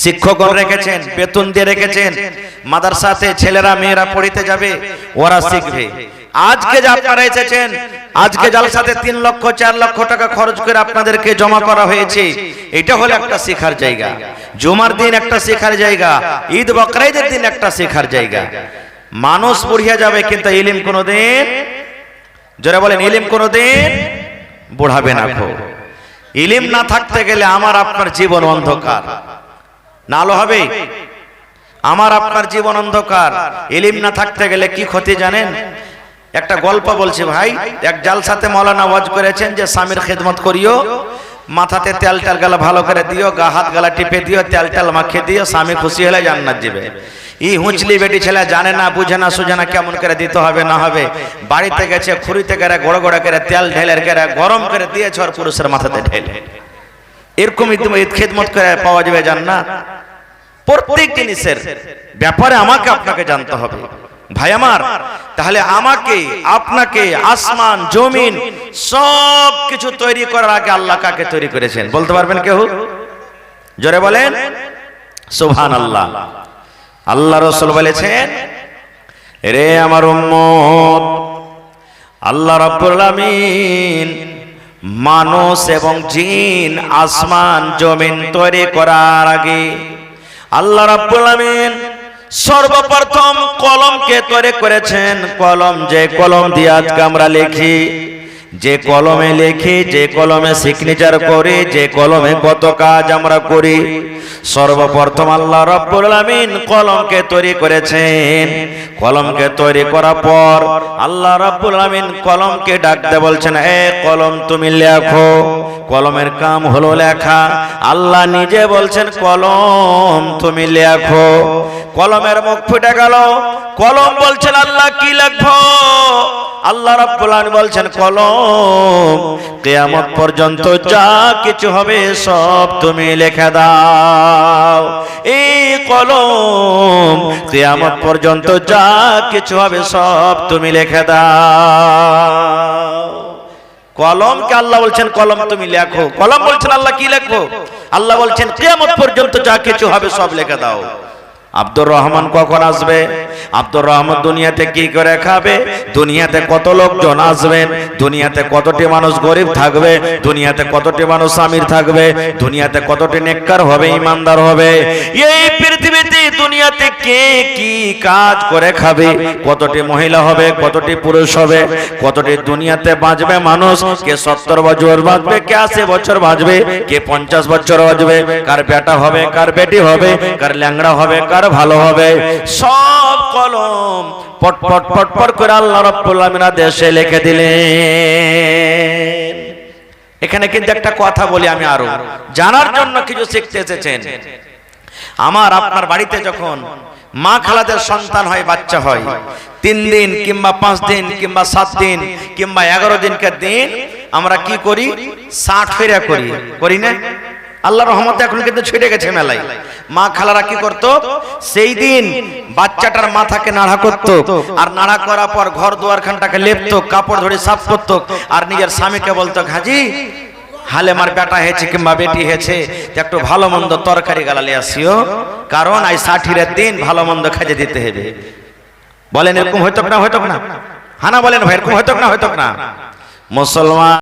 শিক্ষকগণ রেখেছেন, বেতন দিয়ে রেখেছেন, মাদ্রাসাতে ছেলেরা মেয়েরা পড়িতে যাবে, ওরা শিখবে। আজকে যে আপনারা এসেছেন, আজকে জালসাতে 3 লক্ষ 4 লক্ষ টাকা খরচ করে আপনাদেরকে জমা করা হয়েছে, এটা হলো একটা শেখার জায়গা। জুমার দিন একটা শেখার জায়গা, ঈদ বকরাইদের দিন একটা শেখার জায়গা। মানুষ বুড়িয়ে যাবে, কিন্তু ইলম কোনোদিন, যারা বলেন ইলম কোনোদিন বুড়াবে না। ইলম না থাকতে গেলে আমার আপনার জীবন অন্ধকার, না আলো হবে? আমার আপনার জীবন অন্ধকার। ইলম না থাকতে গেলে কি ক্ষতি জানেন? একটা গল্প বলছি ভাই। এক জালসাতে মাওলানা ওয়াজ করেছেন যে স্বামীর খেদমত করিও, মাথাতে তেল টেল গালা ভালো করে দিও, গা হাত গালা টিপে দিও, তেল টেল মাখিয়ে দিও, স্বামী খুশি হলে জান্নাত যাবে। ই হুঁচলি বেটি ছেলে জানে না, বুঝে না, সুঝে না কেমন করে দিতে হবে না হবে। বাড়িতে গেছে খুঁড়িতে করে গড় গড়া করে তেল ঢেলের করে গরম করে দিয়েছে আর পুরুষের মাথাতে ঢেলে। এরকমই তুমি খেদমত করে পাওয়া যাবে জান্নাত। প্রত্যেক জিনিসের ব্যাপারে আমাকে আপনাকে জানতে হবে ভাই আমার। তাহলে আমাকে আপনাকে আসমান জমিন সব কিছু তৈরি করার আগে আল্লাহ কাকে তৈরি করেছেন বলতে পারবেন কেউ? জোরে বলেন সুবহানাল্লাহ। আল্লাহ রাসূল বলেছেন, রে আমার উম্মত, আল্লাহ রাব্বুল আলামিন মানুষ এবং জিন আসমান জমিন তৈরি করার আগে আল্লাহ রাব্বুল আলামিন সর্বপ্রথম কলমকে তৈরি করেছেন। কলম, যে কলম দিয়ে আজকে আমরা লিখি, যে কলমে লিখি, যে কলমে সিগনেচার করি, যে কলমে কত কাজ আমরা করি, সর্বপ্রথম আল্লাহ রাব্বুল আলামিন কলমকে তৈরি করেছেন। কলমকে তৈরি করার পর আল্লাহ রাব্বুল আলামিন কলমকে ডাকতে বলছেন, এ কলম তুমি লেখো। কলমের কাম হলো লেখা। আল্লাহ নিজে বলছেন, কলম তুমি লেখো। কলমের মুখ ফুটে গেল। কলম বলছেন, আল্লাহ কি লিখবো? আল্লাহ রাব্বুল আলামিন বলছেন, কলম কিয়ামত পর্যন্ত যা কিছু হবে সব তুমি লিখে দাও। এই কলম কিয়ামত পর্যন্ত যা কিছু হবে সব তুমি লিখে দাও। কলমকে আল্লাহ বলছেন, কলম তুমি লেখো। কলম বলছেন, আল্লাহ কি লিখবো? আল্লাহ বলছেন, কিয়ামত পর্যন্ত যা কিছু হবে সব লিখে দাও। আব্দুর রহমান কখন আসবে? আব্দুর রহমান দুনিয়াতে কি করে খাবে? দুনিয়াতে কত লোকজন আসবেন? দুনিয়াতে কতটি মানুষ গরিব থাকবে? দুনিয়াতে কতটি মানুষ আমির থাকবে? দুনিয়াতে কতটি নেককার হবে, ইমানদার হবে? এই পৃথিবীতে দুনিয়াতে কে কি কাজ করে খাবে? কতটি মহিলা হবে, কতটি পুরুষ হবে? কতটি দুনিয়াতে বাঁচবে মানুষ? কে 70 বছর বাঁচবে, কে 80 বছর বাঁচবে, কে 50 বছর বাঁচবে? কার বেটা হবে, কার বেটি হবে, কার ল্যাংড়া হবে, কার ভালো হবে? সব কলম পট পট পট পট করে আল্লাহ রাব্বুল আলামিন দেশে লিখে দিলেন। এখানে কিন্তু একটা কথা বলি আমি, আরো জানার জন্য কিছু শিখতে এসেছেন। আমার আপনার বাড়িতে যখন মা খালাদের সন্তান হয়, বাচ্চা হয়, 3 দিন কিংবা 5 দিন কিংবা 7 দিন কিংবা 11 দিনকার দিন আমরা কি করি? 60 ফেরা করি, করি না? আল্লাহর রহমতে এখন কিন্তু ছুটে গেছে মেলায়। মা খালারা কি করতো? সেই দিন বাচ্চাটার মাথাকে নাড়া করতো, আর নাড়া করার পর ঘর দুয়ারখানটাকে লেপতো, কাপড় ধরে সাফ করতো, আর নিজের স্বামীকে বলতো, হাজি হালেমার বেটা হয়েছে কিংবা বেটি হয়েছে, একটু ভালো মন্দ তরকারি গালালে আসিও, কারণ আজ 60 দিন ভালো মন্দ খাইয়ে দিতে হবে। বলেন এরকম হইতো না? হইতো না? হানা বলেন ভাই, এরকম হইতো না? হইতো না? মুসলমান